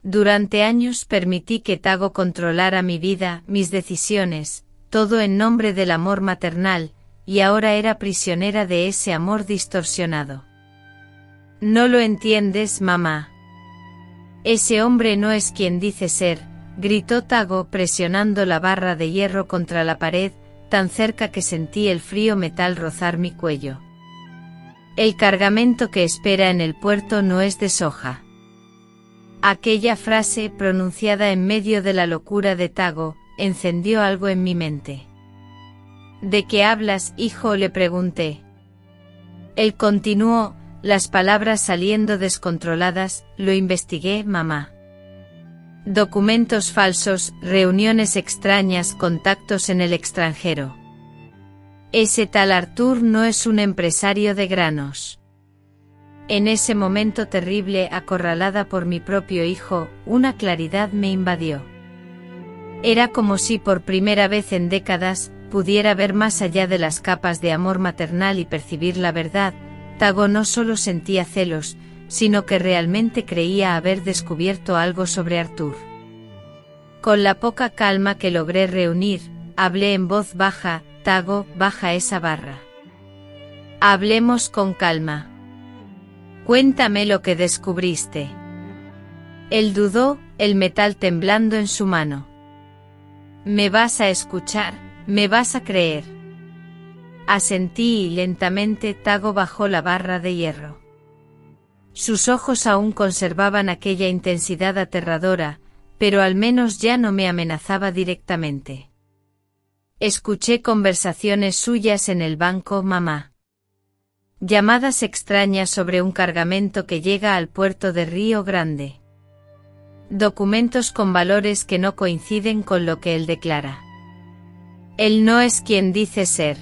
Durante años permití que Tago controlara mi vida, mis decisiones, todo en nombre del amor maternal, y ahora era prisionera de ese amor distorsionado. No lo entiendes, mamá. Ese hombre no es quien dice ser, gritó Tago presionando la barra de hierro contra la pared, tan cerca que sentí el frío metal rozar mi cuello. El cargamento que espera en el puerto no es de soja. Aquella frase, pronunciada en medio de la locura de Tago, encendió algo en mi mente. ¿De qué hablas, hijo?, le pregunté. Él continuó, las palabras saliendo descontroladas, lo investigué, mamá. Documentos falsos, reuniones extrañas, contactos en el extranjero. Ese tal Artur no es un empresario de granos. En ese momento terrible, acorralada por mi propio hijo, una claridad me invadió. Era como si por primera vez en décadas, pudiera ver más allá de las capas de amor maternal y percibir la verdad. Tago no solo sentía celos, sino que realmente creía haber descubierto algo sobre Artur. Con la poca calma que logré reunir, hablé en voz baja: Tago, baja esa barra. Hablemos con calma. Cuéntame lo que descubriste. Él dudó, el metal temblando en su mano. ¿Me vas a escuchar? ¿Me vas a creer? Asentí y lentamente Tago bajó la barra de hierro. Sus ojos aún conservaban aquella intensidad aterradora, pero al menos ya no me amenazaba directamente. Escuché conversaciones suyas en el banco, mamá. Llamadas extrañas sobre un cargamento que llega al puerto de Río Grande. Documentos con valores que no coinciden con lo que él declara. Él no es quien dice ser.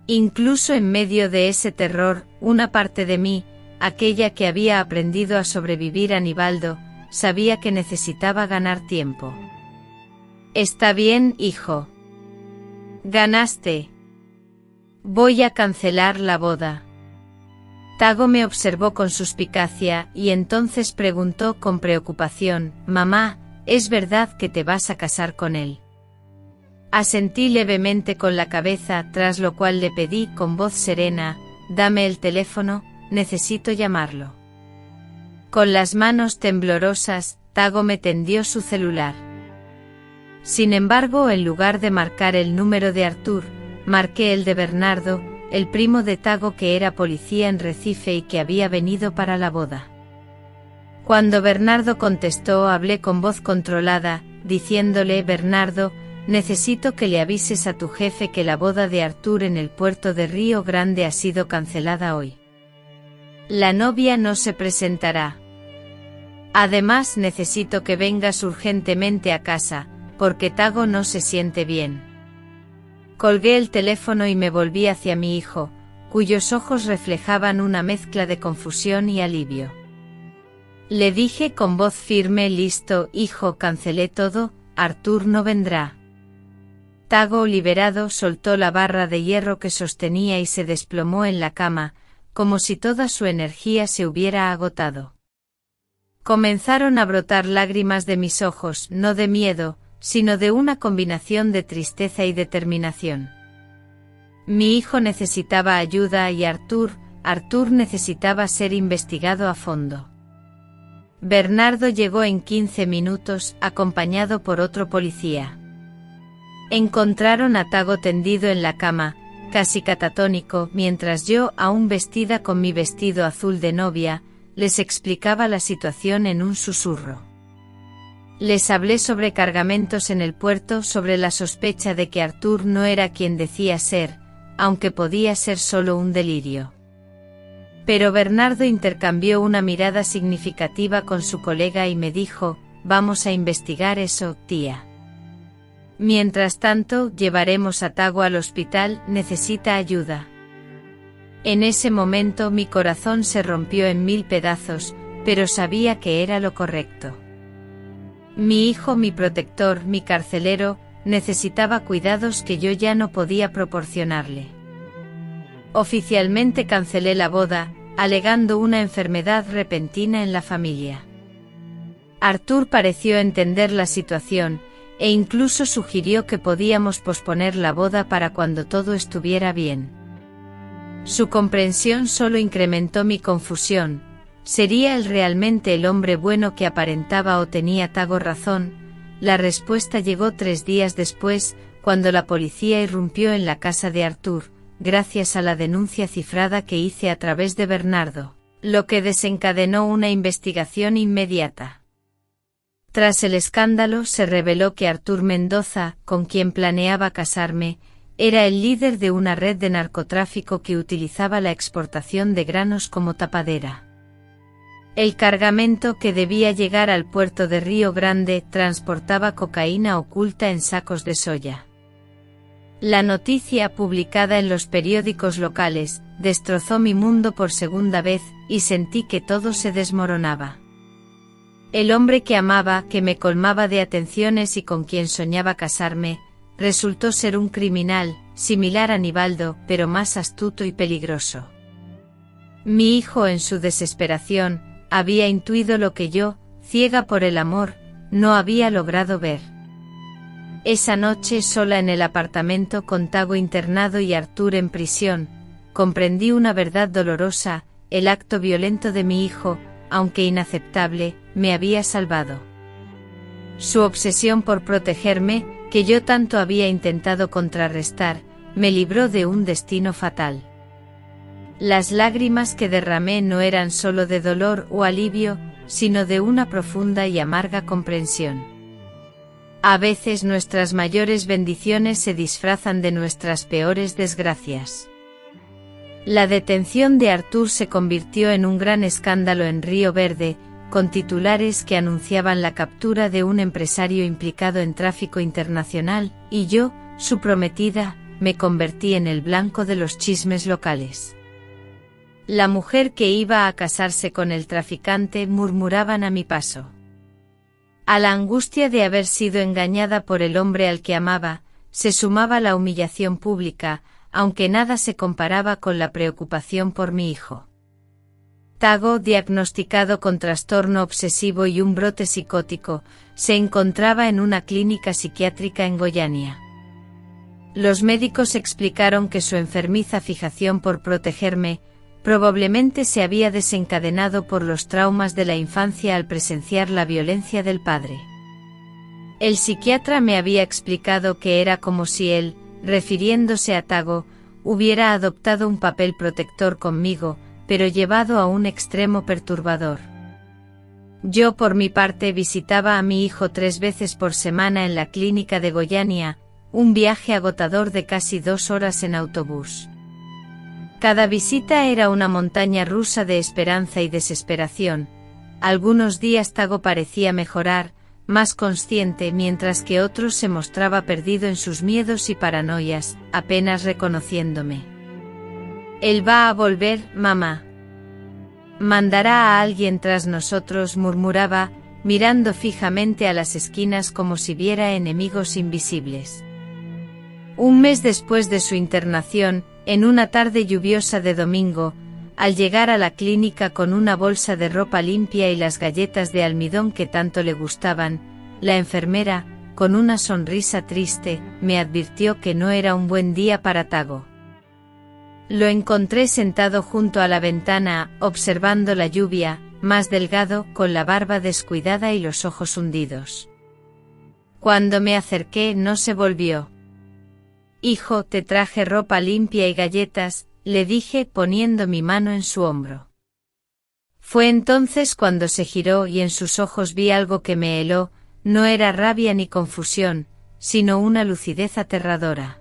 Incluso en medio de ese terror, una parte de mí, aquella que había aprendido a sobrevivir a Nivaldo, sabía que necesitaba ganar tiempo. Está bien, hijo. Ganaste. Voy a cancelar la boda. Tago me observó con suspicacia y entonces preguntó con preocupación: mamá, ¿es verdad que te vas a casar con él? Asentí levemente con la cabeza, tras lo cual le pedí con voz serena: dame el teléfono, necesito llamarlo. Con las manos temblorosas, Tago me tendió su celular. Sin embargo, en lugar de marcar el número de Artur, marqué el de Bernardo, el primo de Tago que era policía en Recife y que había venido para la boda. Cuando Bernardo contestó, hablé con voz controlada, diciéndole: Bernardo, necesito que le avises a tu jefe que la boda de Artur en el puerto de Río Grande ha sido cancelada hoy. La novia no se presentará. Además, necesito que vengas urgentemente a casa, porque Tago no se siente bien. Colgué el teléfono y me volví hacia mi hijo, cuyos ojos reflejaban una mezcla de confusión y alivio. Le dije con voz firme: listo, hijo, cancelé todo, Artur no vendrá. Tago, liberado, soltó la barra de hierro que sostenía y se desplomó en la cama, como si toda su energía se hubiera agotado. Comenzaron a brotar lágrimas de mis ojos, no de miedo, sino de una combinación de tristeza y determinación. Mi hijo necesitaba ayuda y Artur necesitaba ser investigado a fondo. Bernardo llegó en 15 minutos, acompañado por otro policía. Encontraron a Tago tendido en la cama, casi catatónico, mientras yo, aún vestida con mi vestido azul de novia, les explicaba la situación en un susurro. Les hablé sobre cargamentos en el puerto, sobre la sospecha de que Artur no era quien decía ser, aunque podía ser solo un delirio. Pero Bernardo intercambió una mirada significativa con su colega y me dijo: «Vamos a investigar eso, tía. Mientras tanto, llevaremos a Tago al hospital, necesita ayuda». En ese momento mi corazón se rompió en 1000 pedazos, pero sabía que era lo correcto. Mi hijo, mi protector, mi carcelero, necesitaba cuidados que yo ya no podía proporcionarle. Oficialmente cancelé la boda, alegando una enfermedad repentina en la familia. Arthur pareció entender la situación, e incluso sugirió que podíamos posponer la boda para cuando todo estuviera bien. Su comprensión solo incrementó mi confusión. ¿Sería él realmente el hombre bueno que aparentaba o tenía Tago razón? La respuesta llegó 3 días después, cuando la policía irrumpió en la casa de Arthur, gracias a la denuncia cifrada que hice a través de Bernardo, lo que desencadenó una investigación inmediata. Tras el escándalo se reveló que Arthur Mendoza, con quien planeaba casarme, era el líder de una red de narcotráfico que utilizaba la exportación de granos como tapadera. El cargamento que debía llegar al puerto de Río Grande transportaba cocaína oculta en sacos de soya. La noticia, publicada en los periódicos locales, destrozó mi mundo por segunda vez, y sentí que todo se desmoronaba. El hombre que amaba, que me colmaba de atenciones y con quien soñaba casarme, resultó ser un criminal, similar a Nivaldo, pero más astuto y peligroso. Mi hijo, en su desesperación, había intuido lo que yo, ciega por el amor, no había logrado ver. Esa noche, sola en el apartamento con Tago internado y Arthur en prisión, comprendí una verdad dolorosa: el acto violento de mi hijo, aunque inaceptable, me había salvado. Su obsesión por protegerme, que yo tanto había intentado contrarrestar, me libró de un destino fatal. Las lágrimas que derramé no eran solo de dolor o alivio, sino de una profunda y amarga comprensión. A veces nuestras mayores bendiciones se disfrazan de nuestras peores desgracias. La detención de Arthur se convirtió en un gran escándalo en Río Verde, con titulares que anunciaban la captura de un empresario implicado en tráfico internacional, y yo, su prometida, me convertí en el blanco de los chismes locales. La mujer que iba a casarse con el traficante, murmuraban a mi paso. A la angustia de haber sido engañada por el hombre al que amaba, se sumaba la humillación pública, aunque nada se comparaba con la preocupación por mi hijo. Tago, diagnosticado con trastorno obsesivo y un brote psicótico, se encontraba en una clínica psiquiátrica en Goiânia. Los médicos explicaron que su enfermiza fijación por protegerme probablemente se había desencadenado por los traumas de la infancia al presenciar la violencia del padre. El psiquiatra me había explicado que era como si él, refiriéndose a Tago, hubiera adoptado un papel protector conmigo, pero llevado a un extremo perturbador. Yo, por mi parte, visitaba a mi hijo 3 veces por semana en la clínica de Goiânia, un viaje agotador de casi 2 horas en autobús. Cada visita era una montaña rusa de esperanza y desesperación. Algunos días Tago parecía mejorar, más consciente, mientras que otros se mostraba perdido en sus miedos y paranoias, apenas reconociéndome. «Él va a volver, mamá. Mandará a alguien tras nosotros», murmuraba, mirando fijamente a las esquinas como si viera enemigos invisibles. Un mes después de su internación, en una tarde lluviosa de domingo, al llegar a la clínica con una bolsa de ropa limpia y las galletas de almidón que tanto le gustaban, la enfermera, con una sonrisa triste, me advirtió que no era un buen día para Tago. Lo encontré sentado junto a la ventana, observando la lluvia, más delgado, con la barba descuidada y los ojos hundidos. Cuando me acerqué no se volvió. «Hijo, te traje ropa limpia y galletas», le dije poniendo mi mano en su hombro. Fue entonces cuando se giró y en sus ojos vi algo que me heló. No era rabia ni confusión, sino una lucidez aterradora.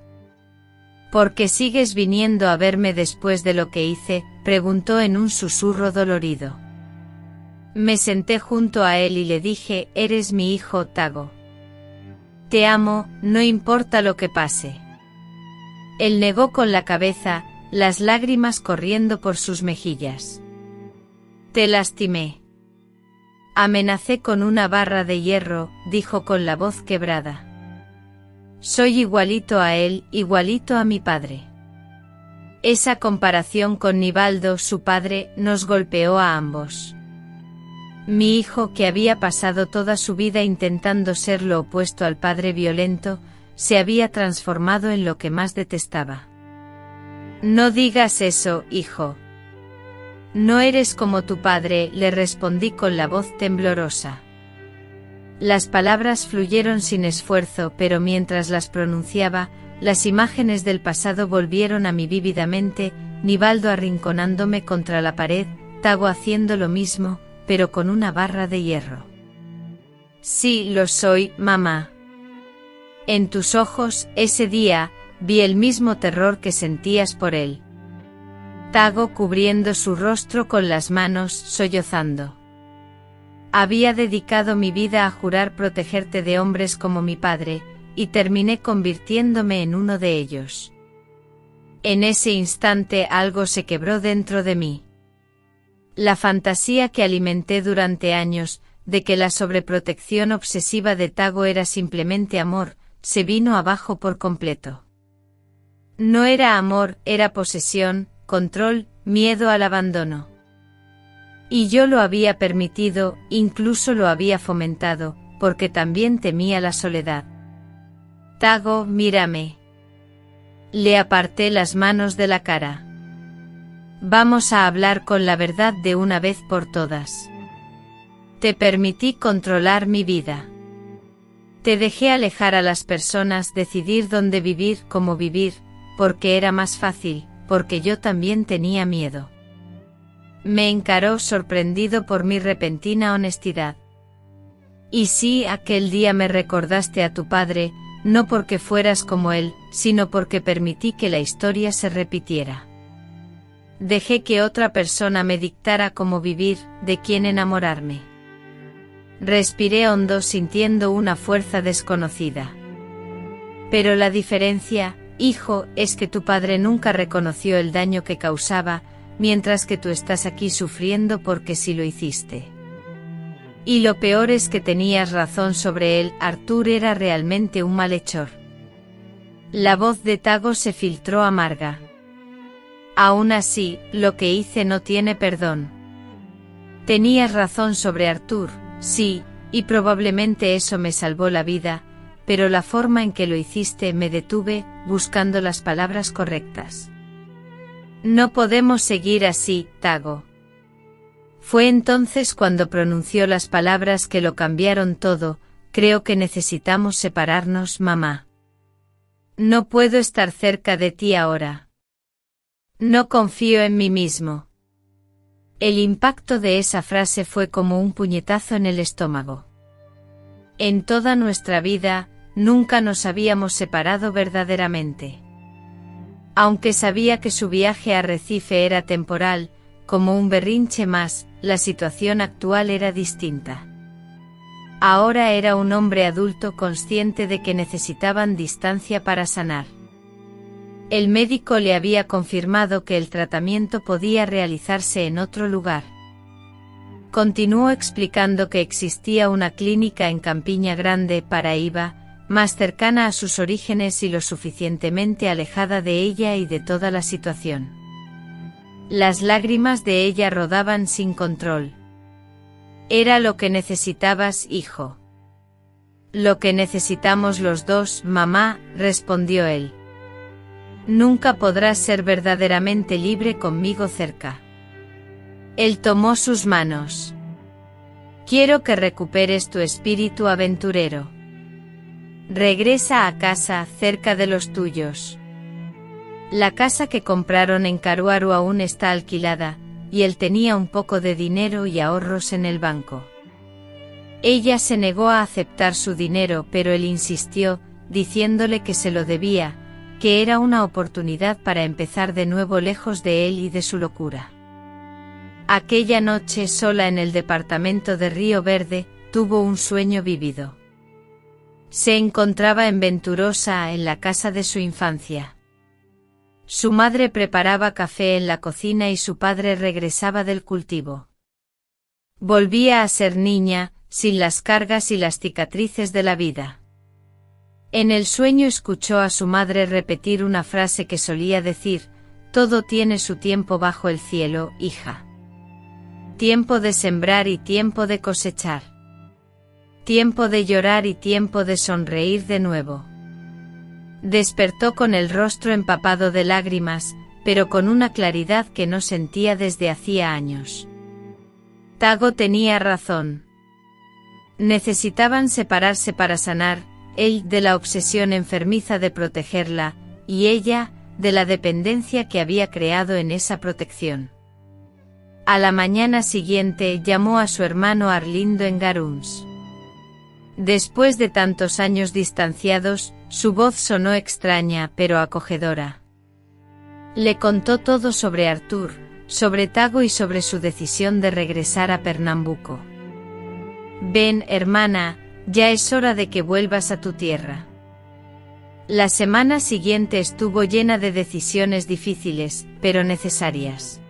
¿Por qué sigues viniendo a verme después de lo que hice?, preguntó en un susurro dolorido. Me senté junto a él y le dije: eres mi hijo, Tago. Te amo, no importa lo que pase. Él negó con la cabeza, las lágrimas corriendo por sus mejillas. Te lastimé. Amenacé con una barra de hierro, dijo con la voz quebrada. Soy igualito a él, igualito a mi padre. Esa comparación con Nivaldo, su padre, nos golpeó a ambos. Mi hijo, que había pasado toda su vida intentando ser lo opuesto al padre violento, se había transformado en lo que más detestaba. No digas eso, hijo. No eres como tu padre, le respondí con la voz temblorosa. Las palabras fluyeron sin esfuerzo, pero mientras las pronunciaba, las imágenes del pasado volvieron a mí vívidamente: Nivaldo arrinconándome contra la pared, Tago haciendo lo mismo, pero con una barra de hierro. Sí, lo soy, mamá. En tus ojos, ese día, vi el mismo terror que sentías por él. Tago cubriendo su rostro con las manos, sollozando. Había dedicado mi vida a jurar protegerte de hombres como mi padre, y terminé convirtiéndome en uno de ellos. En ese instante algo se quebró dentro de mí. La fantasía que alimenté durante años, de que la sobreprotección obsesiva de Tago era simplemente amor, se vino abajo por completo. No era amor, era posesión, control, miedo al abandono. Y yo lo había permitido, incluso lo había fomentado, porque también temía la soledad. Tago, mírame. Le aparté las manos de la cara. Vamos a hablar con la verdad de una vez por todas. Te permití controlar mi vida. Te dejé alejar a las personas, decidir dónde vivir, cómo vivir, porque era más fácil, porque yo también tenía miedo. Me encaró sorprendido por mi repentina honestidad. Y sí, aquel día me recordaste a tu padre, no porque fueras como él, sino porque permití que la historia se repitiera. Dejé que otra persona me dictara cómo vivir, de quién enamorarme. Respiré hondo sintiendo una fuerza desconocida. Pero la diferencia, hijo, es que tu padre nunca reconoció el daño que causaba, mientras que tú estás aquí sufriendo porque sí lo hiciste. Y lo peor es que tenías razón sobre él, Artur era realmente un malhechor. La voz de Tago se filtró amarga. Aún así, lo que hice no tiene perdón. Tenías razón sobre Artur, sí, y probablemente eso me salvó la vida, pero la forma en que lo hiciste me detuve, buscando las palabras correctas. No podemos seguir así, Tago. Fue entonces cuando pronunció las palabras que lo cambiaron todo: creo que necesitamos separarnos, mamá. No puedo estar cerca de ti ahora. No confío en mí mismo. El impacto de esa frase fue como un puñetazo en el estómago. En toda nuestra vida, nunca nos habíamos separado verdaderamente. Aunque sabía que su viaje a Recife era temporal, como un berrinche más, la situación actual era distinta. Ahora era un hombre adulto consciente de que necesitaban distancia para sanar. El médico le había confirmado que el tratamiento podía realizarse en otro lugar. Continuó explicando que existía una clínica en Campiña Grande, Paraíba, más cercana a sus orígenes y lo suficientemente alejada de ella y de toda la situación. Las lágrimas de ella rodaban sin control. Era lo que necesitabas, hijo. Lo que necesitamos los dos, mamá, respondió él. Nunca podrás ser verdaderamente libre conmigo cerca. Él tomó sus manos. Quiero que recuperes tu espíritu aventurero. Regresa a casa, cerca de los tuyos. La casa que compraron en Caruaru aún está alquilada, y él tenía un poco de dinero y ahorros en el banco. Ella se negó a aceptar su dinero, pero él insistió, diciéndole que se lo debía, que era una oportunidad para empezar de nuevo lejos de él y de su locura. Aquella noche sola en el departamento de Río Verde, tuvo un sueño vívido. Se encontraba en Venturosa, en la casa de su infancia. Su madre preparaba café en la cocina y su padre regresaba del cultivo. Volvía a ser niña, sin las cargas y las cicatrices de la vida. En el sueño escuchó a su madre repetir una frase que solía decir: todo tiene su tiempo bajo el cielo, hija. Tiempo de sembrar y tiempo de cosechar. Tiempo de llorar y tiempo de sonreír de nuevo. Despertó con el rostro empapado de lágrimas, pero con una claridad que no sentía desde hacía años. Tago tenía razón. Necesitaban separarse para sanar, él de la obsesión enfermiza de protegerla, y ella, de la dependencia que había creado en esa protección. A la mañana siguiente llamó a su hermano Arlindo en Garuns. Después de tantos años distanciados, su voz sonó extraña pero acogedora. Le contó todo sobre Artur, sobre Tago y sobre su decisión de regresar a Pernambuco. Ven, hermana, ya es hora de que vuelvas a tu tierra. La semana siguiente estuvo llena de decisiones difíciles, pero necesarias.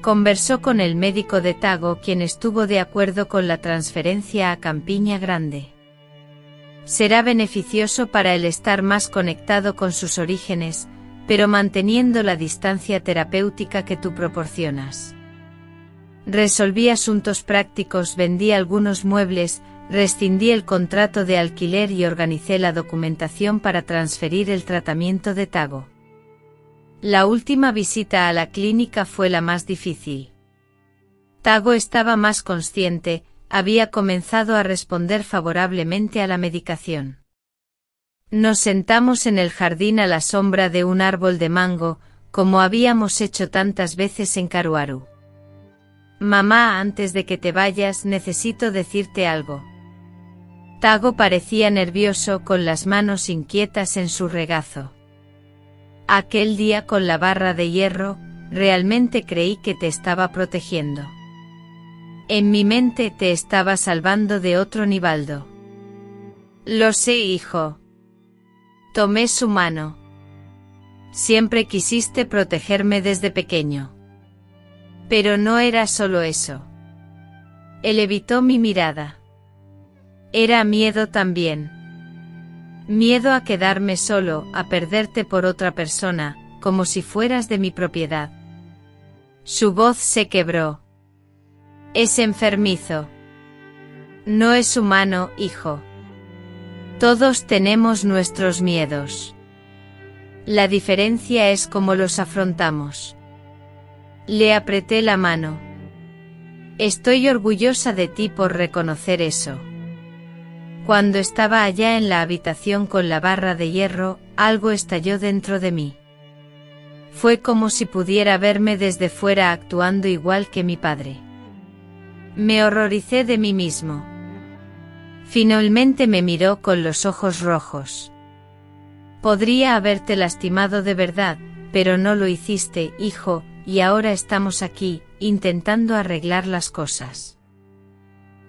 Conversó con el médico de Tago, quien estuvo de acuerdo con la transferencia a Campiña Grande. Será beneficioso para él estar más conectado con sus orígenes, pero manteniendo la distancia terapéutica que tú proporcionas. Resolví asuntos prácticos, vendí algunos muebles, rescindí el contrato de alquiler y organicé la documentación para transferir el tratamiento de Tago. La última visita a la clínica fue la más difícil. Tago estaba más consciente, había comenzado a responder favorablemente a la medicación. Nos sentamos en el jardín a la sombra de un árbol de mango, como habíamos hecho tantas veces en Caruaru. Mamá, antes de que te vayas, necesito decirte algo. Tago parecía nervioso, con las manos inquietas en su regazo. Aquel día con la barra de hierro, realmente creí que te estaba protegiendo. En mi mente te estaba salvando de otro Nivaldo. Lo sé, hijo. Tomé su mano. Siempre quisiste protegerme desde pequeño. Pero no era solo eso. Él evitó mi mirada. Era miedo también. Miedo a quedarme solo, a perderte por otra persona, como si fueras de mi propiedad. Su voz se quebró. Es enfermizo. No es humano, hijo. Todos tenemos nuestros miedos. La diferencia es cómo los afrontamos. Le apreté la mano. Estoy orgullosa de ti por reconocer eso. Cuando estaba allá en la habitación con la barra de hierro, algo estalló dentro de mí. Fue como si pudiera verme desde fuera actuando igual que mi padre. Me horroricé de mí mismo. Finalmente me miró con los ojos rojos. Podría haberte lastimado de verdad, pero no lo hiciste, hijo, y ahora estamos aquí, intentando arreglar las cosas.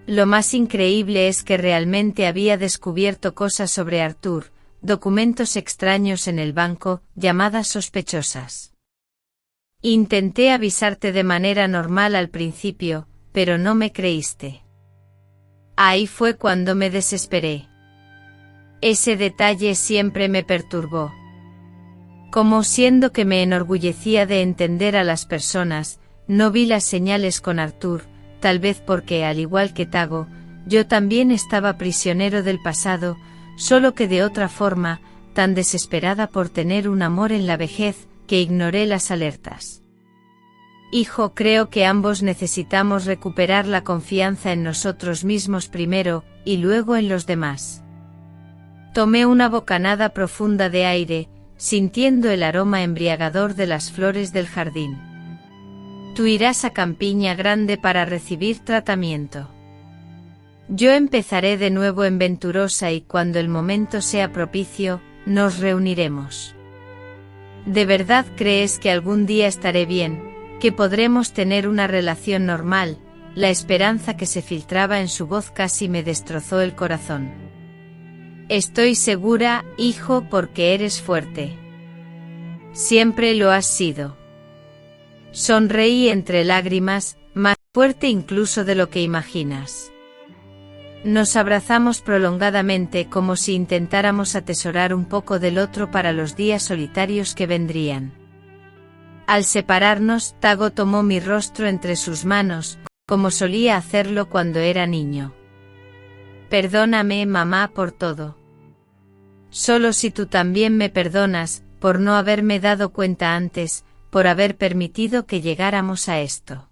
Lo más increíble es que realmente había descubierto cosas sobre Artur, documentos extraños en el banco, llamadas sospechosas. Intenté avisarte de manera normal al principio, pero no me creíste. Ahí fue cuando me desesperé. Ese detalle siempre me perturbó. Como siendo que me enorgullecía de entender a las personas, no vi las señales con Artur, tal vez porque, al igual que Tago, yo también estaba prisionero del pasado, solo que de otra forma, tan desesperada por tener un amor en la vejez, que ignoré las alertas. Hijo, creo que ambos necesitamos recuperar la confianza en nosotros mismos primero, y luego en los demás. Tomé una bocanada profunda de aire, sintiendo el aroma embriagador de las flores del jardín. Tú irás a Campiña Grande para recibir tratamiento. Yo empezaré de nuevo en Venturosa y cuando el momento sea propicio, nos reuniremos. ¿De verdad crees que algún día estaré bien, que podremos tener una relación normal? La esperanza que se filtraba en su voz casi me destrozó el corazón. Estoy segura, hijo, porque eres fuerte. Siempre lo has sido. Sonreí entre lágrimas, más fuerte incluso de lo que imaginas. Nos abrazamos prolongadamente como si intentáramos atesorar un poco del otro para los días solitarios que vendrían. Al separarnos, Tago tomó mi rostro entre sus manos, como solía hacerlo cuando era niño. Perdóname, mamá, por todo. Solo si tú también me perdonas, por no haberme dado cuenta antes, por haber permitido que llegáramos a esto.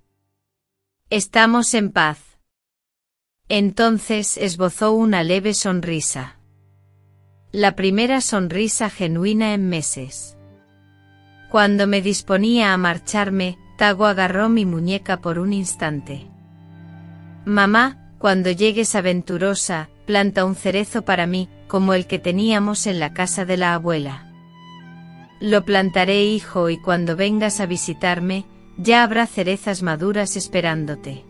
Estamos en paz. Entonces esbozó una leve sonrisa. La primera sonrisa genuina en meses. Cuando me disponía a marcharme, Tago agarró mi muñeca por un instante. Mamá, cuando llegues a Venturosa, planta un cerezo para mí, como el que teníamos en la casa de la abuela. Lo plantaré, hijo, y cuando vengas a visitarme, ya habrá cerezas maduras esperándote.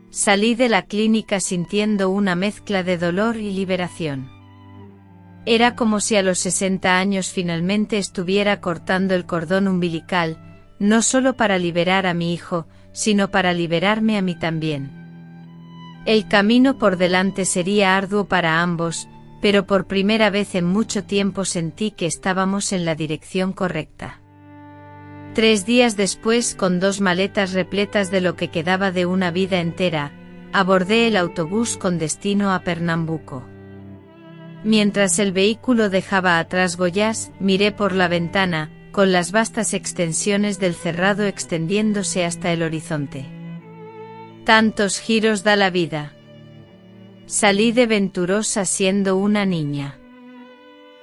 Salí de la clínica sintiendo una mezcla de dolor y liberación. Era como si a los 60 años finalmente estuviera cortando el cordón umbilical, no solo para liberar a mi hijo, sino para liberarme a mí también. El camino por delante sería arduo para ambos, pero por primera vez en mucho tiempo sentí que estábamos en la dirección correcta. 3 días después, con 2 maletas repletas de lo que quedaba de una vida entera, abordé el autobús con destino a Pernambuco. Mientras el vehículo dejaba atrás Goiás, miré por la ventana, con las vastas extensiones del cerrado extendiéndose hasta el horizonte. Tantos giros da la vida. Salí de Venturosa siendo una niña.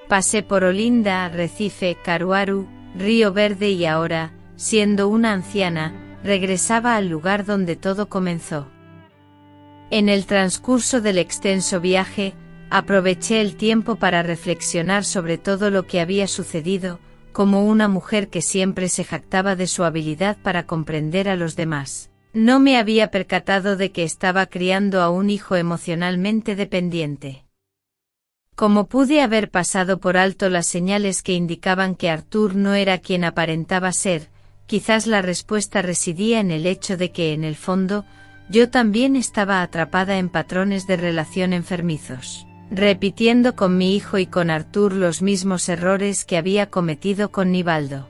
Pasé por Olinda, Recife, Caruaru, Río Verde y ahora, siendo una anciana, regresaba al lugar donde todo comenzó. En el transcurso del extenso viaje, aproveché el tiempo para reflexionar sobre todo lo que había sucedido, como una mujer que siempre se jactaba de su habilidad para comprender a los demás. No me había percatado de que estaba criando a un hijo emocionalmente dependiente. Como pude haber pasado por alto las señales que indicaban que Arthur no era quien aparentaba ser, quizás la respuesta residía en el hecho de que, en el fondo, yo también estaba atrapada en patrones de relación enfermizos, repitiendo con mi hijo y con Arthur los mismos errores que había cometido con Nivaldo.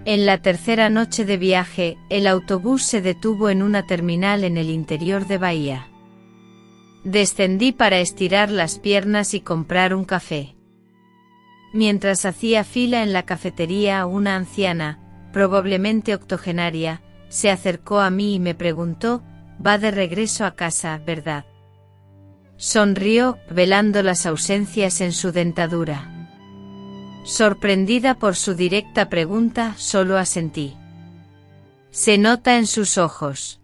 En la tercera noche de viaje, el autobús se detuvo en una terminal en el interior de Bahía. Descendí para estirar las piernas y comprar un café. Mientras hacía fila en la cafetería, una anciana, probablemente octogenaria, se acercó a mí y me preguntó: «Va de regreso a casa, ¿verdad?». Sonrió, velando las ausencias en su dentadura. Sorprendida por su directa pregunta, solo asentí. Se nota en sus ojos.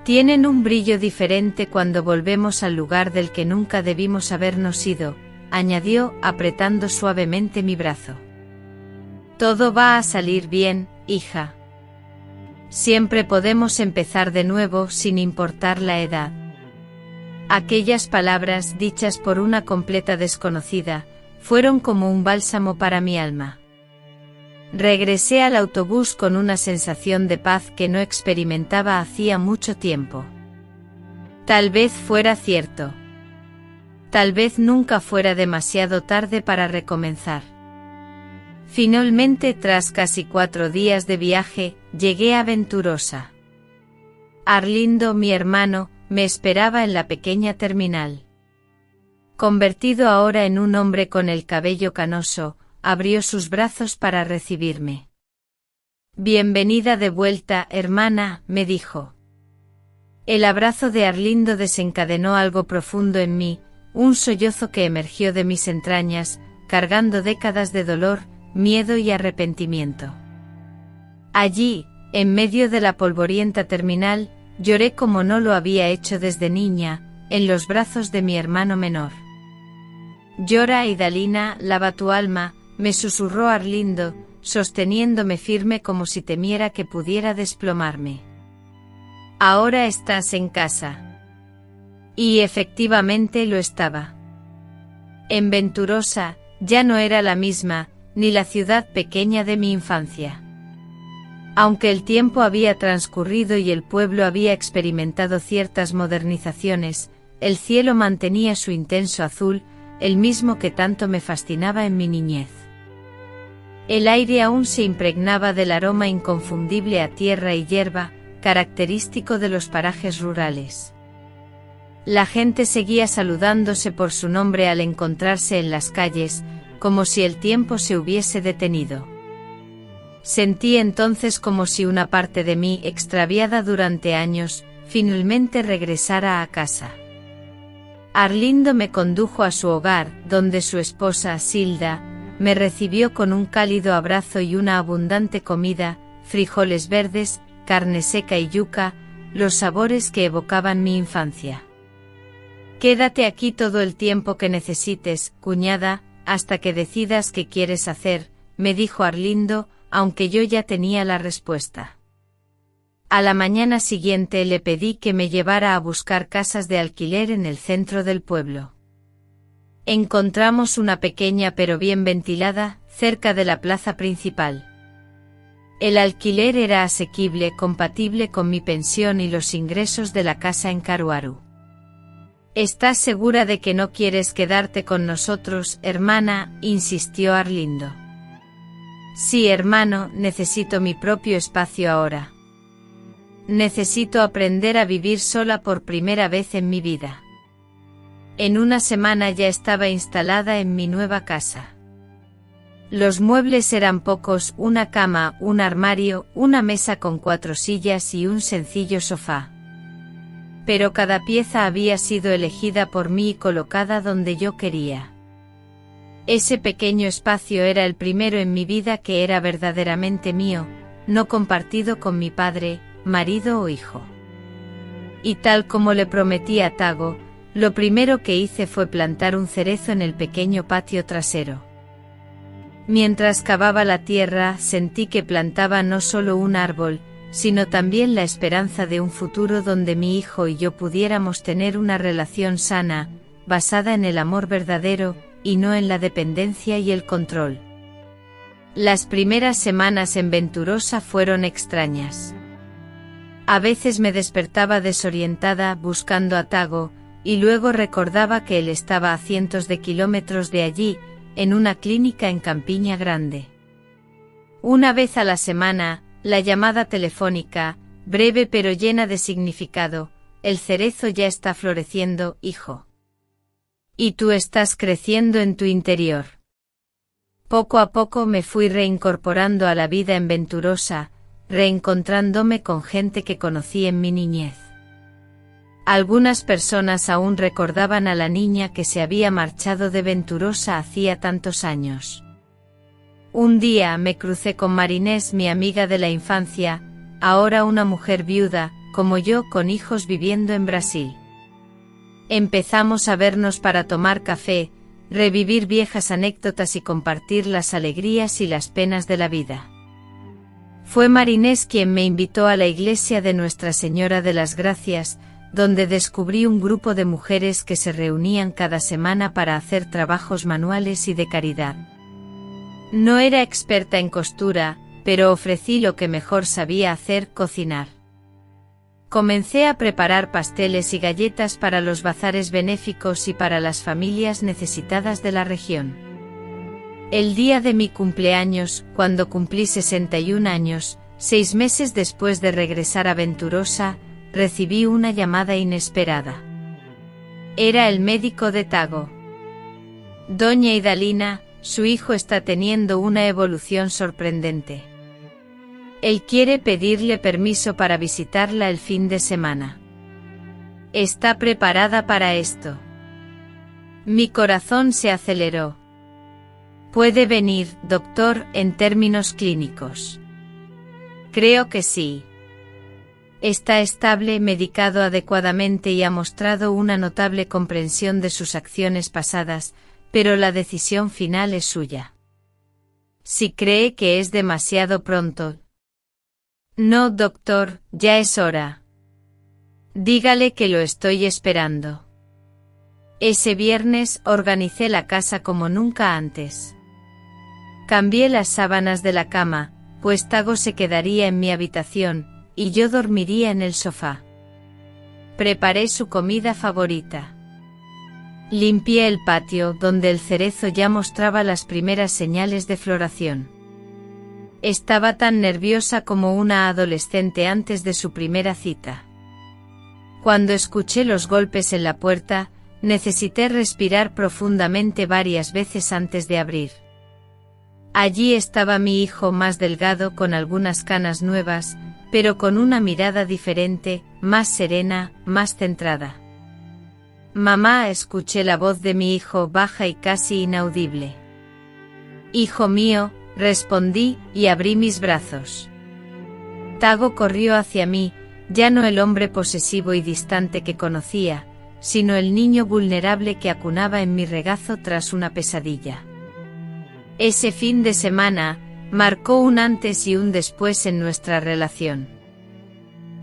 Tienen un brillo diferente cuando volvemos al lugar del que nunca debimos habernos ido, añadió, apretando suavemente mi brazo. Todo va a salir bien, hija. Siempre podemos empezar de nuevo sin importar la edad. Aquellas palabras, dichas por una completa desconocida, fueron como un bálsamo para mi alma. Regresé al autobús con una sensación de paz que no experimentaba hacía mucho tiempo. Tal vez fuera cierto. Tal vez nunca fuera demasiado tarde para recomenzar. Finalmente, tras casi 4 días de viaje, llegué a Venturosa. Arlindo, mi hermano, me esperaba en la pequeña terminal. Convertido ahora en un hombre con el cabello canoso, abrió sus brazos para recibirme. Bienvenida de vuelta, hermana, me dijo. El abrazo de Arlindo desencadenó algo profundo en mí, un sollozo que emergió de mis entrañas, cargando décadas de dolor, miedo y arrepentimiento. Allí, en medio de la polvorienta terminal, lloré como no lo había hecho desde niña, en los brazos de mi hermano menor. Llora, Idalina, lava tu alma, me susurró Arlindo, sosteniéndome firme como si temiera que pudiera desplomarme. Ahora estás en casa. Y efectivamente lo estaba. En Venturosa, ya no era la misma, ni la ciudad pequeña de mi infancia. Aunque el tiempo había transcurrido y el pueblo había experimentado ciertas modernizaciones, el cielo mantenía su intenso azul, el mismo que tanto me fascinaba en mi niñez. El aire aún se impregnaba del aroma inconfundible a tierra y hierba, característico de los parajes rurales. La gente seguía saludándose por su nombre al encontrarse en las calles, como si el tiempo se hubiese detenido. Sentí entonces como si una parte de mí, extraviada durante años, finalmente regresara a casa. Arlindo me condujo a su hogar, donde su esposa, Silda, me recibió con un cálido abrazo y una abundante comida, frijoles verdes, carne seca y yuca, los sabores que evocaban mi infancia. Quédate aquí todo el tiempo que necesites, cuñada, hasta que decidas qué quieres hacer, me dijo Arlindo, aunque yo ya tenía la respuesta. A la mañana siguiente le pedí que me llevara a buscar casas de alquiler en el centro del pueblo. Encontramos una pequeña pero bien ventilada, cerca de la plaza principal. El alquiler era asequible, compatible con mi pensión y los ingresos de la casa en Caruaru. ¿Estás segura de que no quieres quedarte con nosotros, hermana?, insistió Arlindo. Sí, hermano, necesito mi propio espacio ahora. Necesito aprender a vivir sola por primera vez en mi vida. En una semana ya estaba instalada en mi nueva casa. Los muebles eran pocos, una cama, un armario, una mesa con 4 sillas y un sencillo sofá. Pero cada pieza había sido elegida por mí y colocada donde yo quería. Ese pequeño espacio era el primero en mi vida que era verdaderamente mío, no compartido con mi padre, marido o hijo. Y tal como le prometí a Tago, lo primero que hice fue plantar un cerezo en el pequeño patio trasero. Mientras cavaba la tierra, sentí que plantaba no solo un árbol, sino también la esperanza de un futuro donde mi hijo y yo pudiéramos tener una relación sana, basada en el amor verdadero, y no en la dependencia y el control. Las primeras semanas en Venturosa fueron extrañas. A veces me despertaba desorientada buscando a Tago, y luego recordaba que él estaba a cientos de kilómetros de allí, en una clínica en Campiña Grande. Una vez a la semana, la llamada telefónica, breve pero llena de significado: el cerezo ya está floreciendo, hijo. Y tú estás creciendo en tu interior. Poco a poco me fui reincorporando a la vida en Venturosa, reencontrándome con gente que conocí en mi niñez. Algunas personas aún recordaban a la niña que se había marchado de Venturosa hacía tantos años. Un día me crucé con Marinés, mi amiga de la infancia, ahora una mujer viuda, como yo, con hijos viviendo en Brasil. Empezamos a vernos para tomar café, revivir viejas anécdotas y compartir las alegrías y las penas de la vida. Fue Marinés quien me invitó a la iglesia de Nuestra Señora de las Gracias, donde descubrí un grupo de mujeres que se reunían cada semana para hacer trabajos manuales y de caridad. No era experta en costura, pero ofrecí lo que mejor sabía hacer: cocinar. Comencé a preparar pasteles y galletas para los bazares benéficos y para las familias necesitadas de la región. El día de mi cumpleaños, cuando cumplí 61 años, 6 meses después de regresar a Venturosa, recibí una llamada inesperada. Era el médico de Tago. Doña Idalina, su hijo está teniendo una evolución sorprendente. Él quiere pedirle permiso para visitarla el fin de semana. ¿Está preparada para esto? Mi corazón se aceleró. ¿Puede venir, doctor, en términos clínicos? Creo que sí. Está estable, medicado adecuadamente y ha mostrado una notable comprensión de sus acciones pasadas, pero la decisión final es suya. Si cree que es demasiado pronto. No, doctor, ya es hora. Dígale que lo estoy esperando. Ese viernes organicé la casa como nunca antes. Cambié las sábanas de la cama, pues Tago se quedaría en mi habitación, y yo dormiría en el sofá. Preparé su comida favorita. Limpié el patio, donde el cerezo ya mostraba las primeras señales de floración. Estaba tan nerviosa como una adolescente antes de su primera cita. Cuando escuché los golpes en la puerta, necesité respirar profundamente varias veces antes de abrir. Allí estaba mi hijo más delgado con algunas canas nuevas, pero con una mirada diferente, más serena, más centrada. Mamá, escuché la voz de mi hijo baja y casi inaudible. Hijo mío, respondí, y abrí mis brazos. Tago corrió hacia mí, ya no el hombre posesivo y distante que conocía, sino el niño vulnerable que acunaba en mi regazo tras una pesadilla. Ese fin de semana marcó un antes y un después en nuestra relación.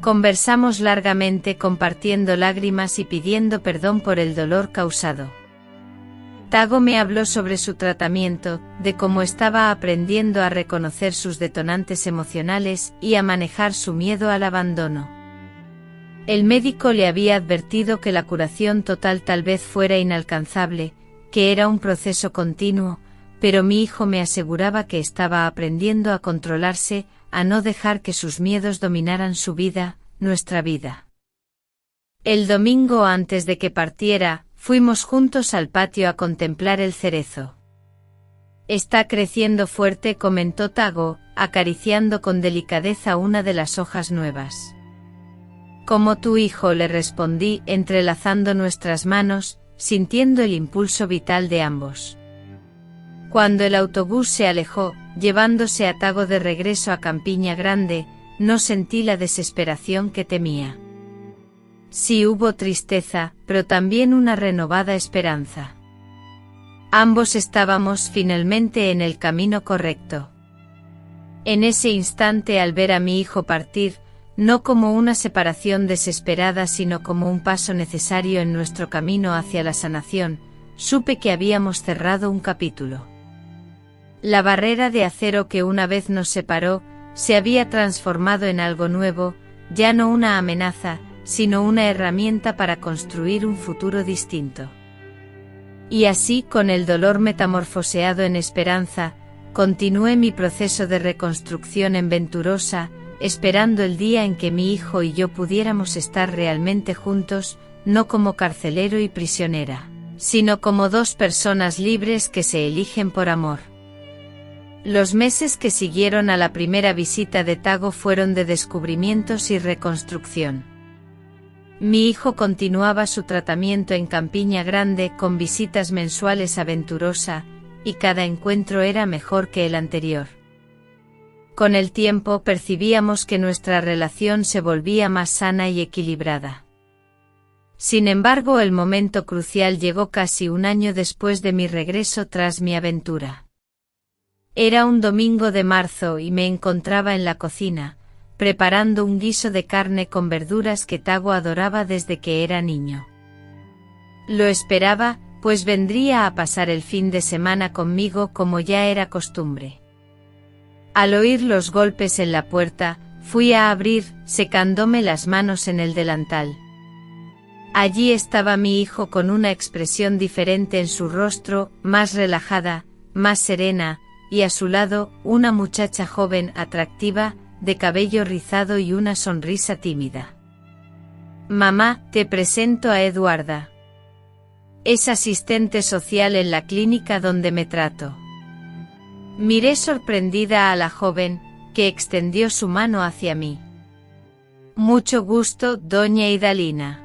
Conversamos largamente, compartiendo lágrimas y pidiendo perdón por el dolor causado. Tago me habló sobre su tratamiento, de cómo estaba aprendiendo a reconocer sus detonantes emocionales y a manejar su miedo al abandono. El médico le había advertido que la curación total tal vez fuera inalcanzable, que era un proceso continuo, pero mi hijo me aseguraba que estaba aprendiendo a controlarse, a no dejar que sus miedos dominaran su vida, nuestra vida. El domingo antes de que partiera, fuimos juntos al patio a contemplar el cerezo. Está creciendo fuerte, comentó Tago, acariciando con delicadeza una de las hojas nuevas. Como tu hijo, le respondí, entrelazando nuestras manos, sintiendo el impulso vital de ambos. Cuando el autobús se alejó, llevándose a Tago de regreso a Campiña Grande, no sentí la desesperación que temía. Sí hubo tristeza, pero también una renovada esperanza. Ambos estábamos finalmente en el camino correcto. En ese instante, al ver a mi hijo partir, no como una separación desesperada sino como un paso necesario en nuestro camino hacia la sanación, supe que habíamos cerrado un capítulo. La barrera de acero que una vez nos separó, se había transformado en algo nuevo, ya no una amenaza, sino una herramienta para construir un futuro distinto. Y así, con el dolor metamorfoseado en esperanza, continué mi proceso de reconstrucción en Venturosa, esperando el día en que mi hijo y yo pudiéramos estar realmente juntos, no como carcelero y prisionera, sino como dos personas libres que se eligen por amor. Los meses que siguieron a la primera visita de Tago fueron de descubrimientos y reconstrucción. Mi hijo continuaba su tratamiento en Campiña Grande con visitas mensuales a Venturosa, y cada encuentro era mejor que el anterior. Con el tiempo percibíamos que nuestra relación se volvía más sana y equilibrada. Sin embargo, el momento crucial llegó casi un año después de mi regreso tras mi aventura. Era un domingo de marzo y me encontraba en la cocina, preparando un guiso de carne con verduras que Tago adoraba desde que era niño. Lo esperaba, pues vendría a pasar el fin de semana conmigo como ya era costumbre. Al oír los golpes en la puerta, fui a abrir, secándome las manos en el delantal. Allí estaba mi hijo con una expresión diferente en su rostro, más relajada, más serena, y a su lado, una muchacha joven, atractiva, de cabello rizado y una sonrisa tímida. Mamá, te presento a Eduarda. Es asistente social en la clínica donde me trato. Miré sorprendida a la joven, que extendió su mano hacia mí. Mucho gusto, doña Idalina.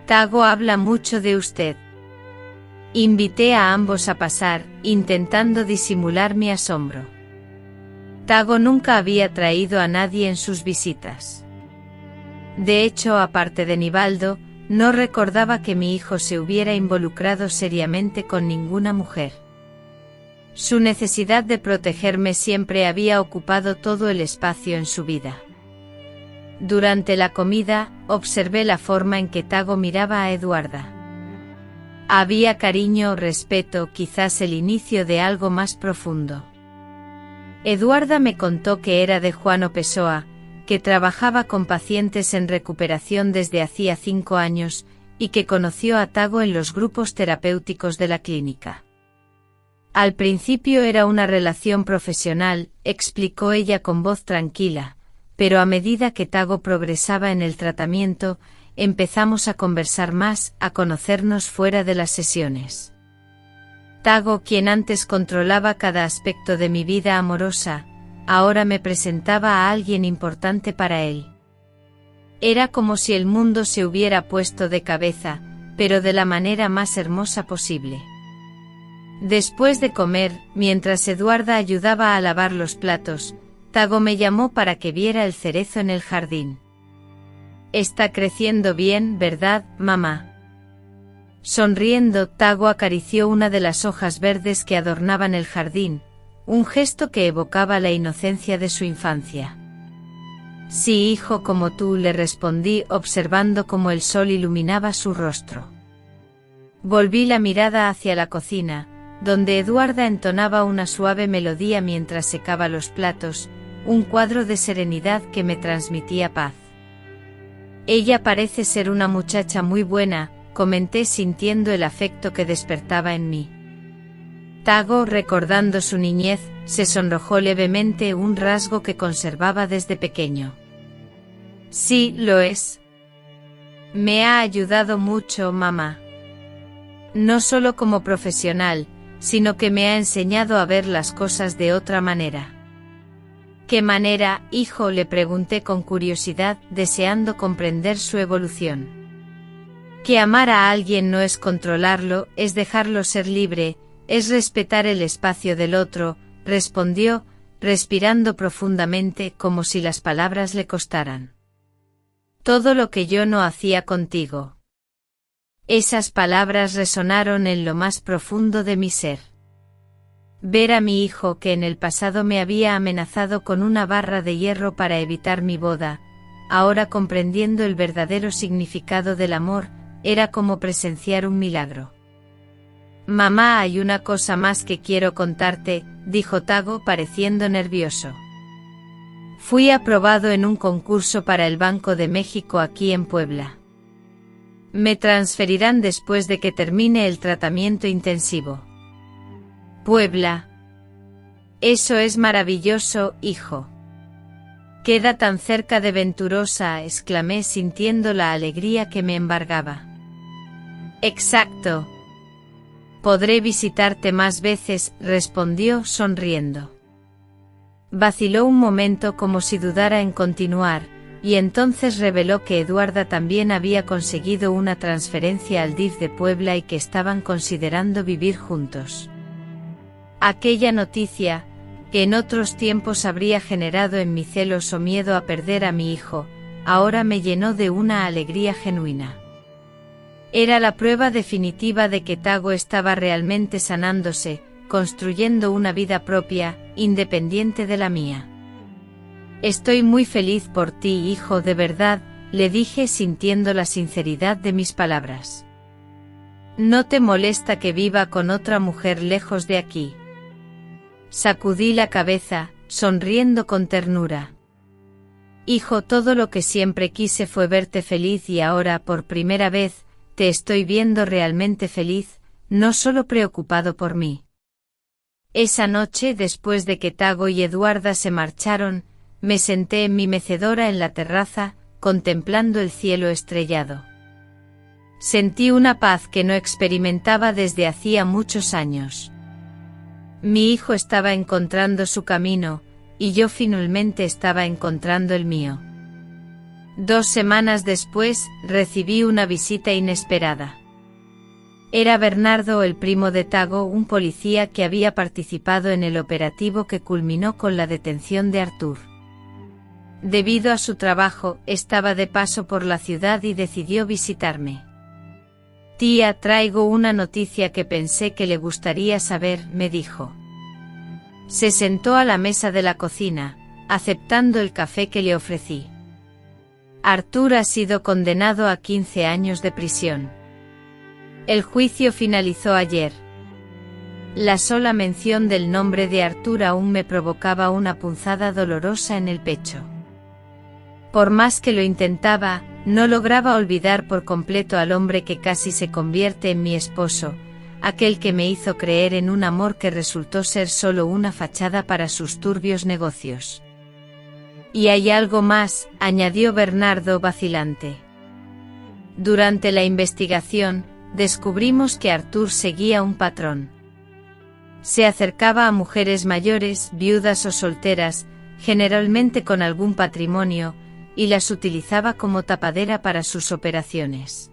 Tago habla mucho de usted. Invité a ambos a pasar, intentando disimular mi asombro. Tago nunca había traído a nadie en sus visitas. De hecho, aparte de Nivaldo, No recordaba que mi hijo se hubiera involucrado seriamente con ninguna mujer. Su necesidad de protegerme siempre había ocupado todo el espacio en su vida. Durante la comida, observé la forma en que Tago miraba a Eduarda. Había cariño, respeto, quizás el inicio de algo más profundo. Eduarda me contó que era de Juan Pessoa, que trabajaba con pacientes en recuperación desde hacía 5 años, y que conoció a Tago en los grupos terapéuticos de la clínica. Al principio era una relación profesional, explicó ella con voz tranquila, pero a medida que Tago progresaba en el tratamiento, empezamos a conversar más, a conocernos fuera de las sesiones. Tago, quien antes controlaba cada aspecto de mi vida amorosa, ahora me presentaba a alguien importante para él. Era como si el mundo se hubiera puesto de cabeza, pero de la manera más hermosa posible. Después de comer, mientras Eduarda ayudaba a lavar los platos, Tago me llamó para que viera el cerezo en el jardín. Está creciendo bien, ¿verdad, mamá? Sonriendo, Tago acarició una de las hojas verdes que adornaban el jardín, un gesto que evocaba la inocencia de su infancia. Sí, hijo, como tú, le respondí, observando cómo el sol iluminaba su rostro. Volví la mirada hacia la cocina, donde Eduarda entonaba una suave melodía mientras secaba los platos, un cuadro de serenidad que me transmitía paz. Ella parece ser una muchacha muy buena, comenté sintiendo el afecto que despertaba en mí. Tago, recordando su niñez, se sonrojó levemente, un rasgo que conservaba desde pequeño. Sí, lo es. Me ha ayudado mucho, mamá. No solo como profesional, sino que me ha enseñado a ver las cosas de otra manera. ¿Qué manera, hijo?, le pregunté con curiosidad, deseando comprender su evolución. Que amar a alguien no es controlarlo, es dejarlo ser libre, es respetar el espacio del otro, respondió, respirando profundamente como si las palabras le costaran. Todo lo que yo no hacía contigo. Esas palabras resonaron en lo más profundo de mi ser. Ver a mi hijo, que en el pasado me había amenazado con una barra de hierro para evitar mi boda, ahora comprendiendo el verdadero significado del amor, era como presenciar un milagro. Mamá, hay una cosa más que quiero contarte, dijo Tago pareciendo nervioso. Fui aprobado en un concurso para el Banco de México aquí en Puebla. Me transferirán después de que termine el tratamiento intensivo. Puebla. Eso es maravilloso, hijo. Queda tan cerca de Venturosa, exclamé sintiendo la alegría que me embargaba. Exacto. Podré visitarte más veces, respondió sonriendo. Vaciló un momento como si dudara en continuar, y entonces reveló que Eduarda también había conseguido una transferencia al DIF de Puebla y que estaban considerando vivir juntos. Aquella noticia, que en otros tiempos habría generado en mí celos o miedo a perder a mi hijo, ahora me llenó de una alegría genuina. Era la prueba definitiva de que Tago estaba realmente sanándose, construyendo una vida propia, independiente de la mía. Estoy muy feliz por ti, hijo, de verdad, le dije sintiendo la sinceridad de mis palabras. ¿No te molesta que viva con otra mujer lejos de aquí? Sacudí la cabeza, sonriendo con ternura. Hijo, todo lo que siempre quise fue verte feliz y ahora, por primera vez, te estoy viendo realmente feliz, no solo preocupado por mí. Esa noche, después de que Tago y Eduarda se marcharon, me senté en mi mecedora en la terraza, contemplando el cielo estrellado. Sentí una paz que no experimentaba desde hacía muchos años. Mi hijo estaba encontrando su camino, y yo finalmente estaba encontrando el mío. 2 semanas después, recibí una visita inesperada. Era Bernardo, el primo de Tago, un policía que había participado en el operativo que culminó con la detención de Artur. Debido a su trabajo, estaba de paso por la ciudad y decidió visitarme. Tía, traigo una noticia que pensé que le gustaría saber, me dijo. Se sentó a la mesa de la cocina, aceptando el café que le ofrecí. Arthur ha sido condenado a 15 años de prisión. El juicio finalizó ayer. La sola mención del nombre de Arthur aún me provocaba una punzada dolorosa en el pecho. Por más que lo intentaba, no lograba olvidar por completo al hombre que casi se convierte en mi esposo, aquel que me hizo creer en un amor que resultó ser solo una fachada para sus turbios negocios. Y hay algo más, añadió Bernardo vacilante. Durante la investigación, descubrimos que Arthur seguía un patrón. Se acercaba a mujeres mayores, viudas o solteras, generalmente con algún patrimonio, y las utilizaba como tapadera para sus operaciones.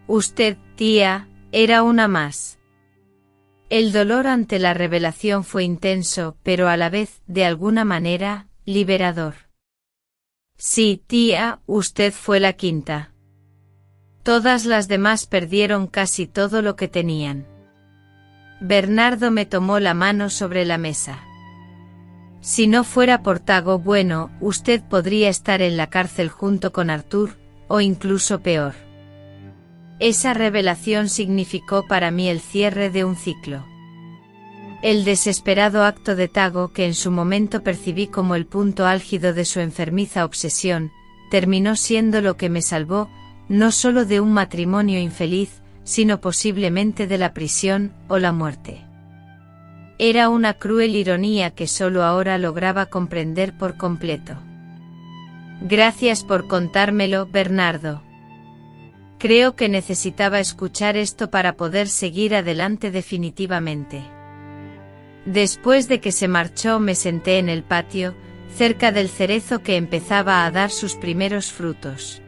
Usted, tía, era una más. El dolor ante la revelación fue intenso, pero a la vez, de alguna manera, liberador. Sí, tía, usted fue la quinta. Todas las demás perdieron casi todo lo que tenían. Bernardo me tomó la mano sobre la mesa. Si no fuera por Tago, bueno, usted podría estar en la cárcel junto con Arthur, o incluso peor. Esa revelación significó para mí el cierre de un ciclo. El desesperado acto de Tago, que en su momento percibí como el punto álgido de su enfermiza obsesión, terminó siendo lo que me salvó, no solo de un matrimonio infeliz, sino posiblemente de la prisión o la muerte. Era una cruel ironía que solo ahora lograba comprender por completo. Gracias por contármelo, Bernardo. Creo que necesitaba escuchar esto para poder seguir adelante definitivamente. Después de que se marchó, me senté en el patio, cerca del cerezo que empezaba a dar sus primeros frutos.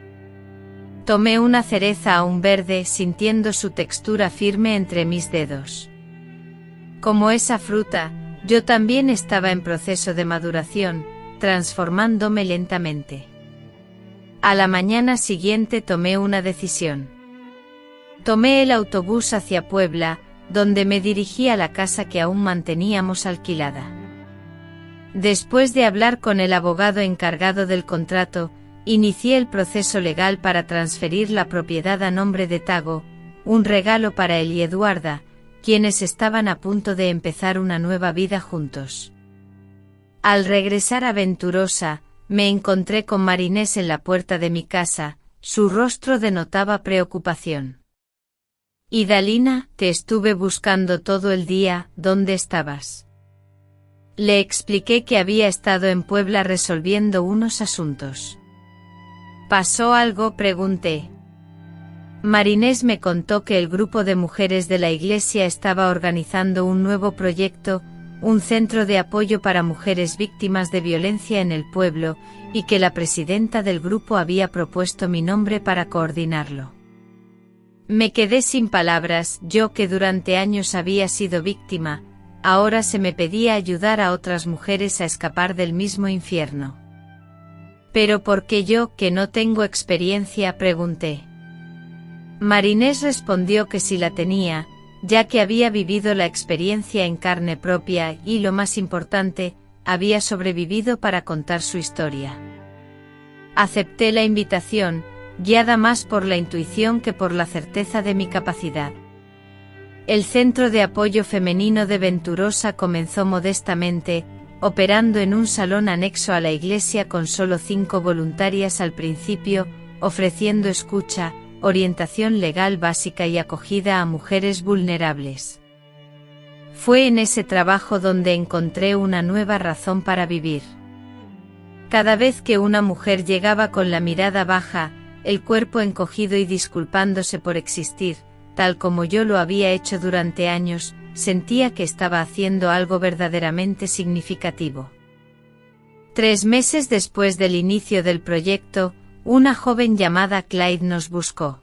Tomé una cereza aún verde, sintiendo su textura firme entre mis dedos. Como esa fruta, yo también estaba en proceso de maduración, transformándome lentamente. A la mañana siguiente tomé una decisión. Tomé el autobús hacia Puebla, donde me dirigí a la casa que aún manteníamos alquilada. Después de hablar con el abogado encargado del contrato, inicié el proceso legal para transferir la propiedad a nombre de Tago, un regalo para él y Eduarda, quienes estaban a punto de empezar una nueva vida juntos. Al regresar a Venturosa, me encontré con Marinés en la puerta de mi casa, su rostro denotaba preocupación. Idalina, te estuve buscando todo el día, ¿dónde estabas? Le expliqué que había estado en Puebla resolviendo unos asuntos. ¿Pasó algo?, pregunté. Marinés me contó que el grupo de mujeres de la iglesia estaba organizando un nuevo proyecto, un centro de apoyo para mujeres víctimas de violencia en el pueblo, y que la presidenta del grupo había propuesto mi nombre para coordinarlo. Me quedé sin palabras, yo que durante años había sido víctima, ahora se me pedía ayudar a otras mujeres a escapar del mismo infierno. ¿Pero por qué yo, que no tengo experiencia?, pregunté. Marinés respondió que sí la tenía, ya que había vivido la experiencia en carne propia y, lo más importante, había sobrevivido para contar su historia. Acepté la invitación, guiada más por la intuición que por la certeza de mi capacidad. El Centro de Apoyo Femenino de Venturosa comenzó modestamente, operando en un salón anexo a la iglesia con solo 5 voluntarias al principio, ofreciendo escucha, orientación legal básica y acogida a mujeres vulnerables. Fue en ese trabajo donde encontré una nueva razón para vivir. Cada vez que una mujer llegaba con la mirada baja, el cuerpo encogido y disculpándose por existir, tal como yo lo había hecho durante años, sentía que estaba haciendo algo verdaderamente significativo. 3 meses después del inicio del proyecto, una joven llamada Clyde nos buscó.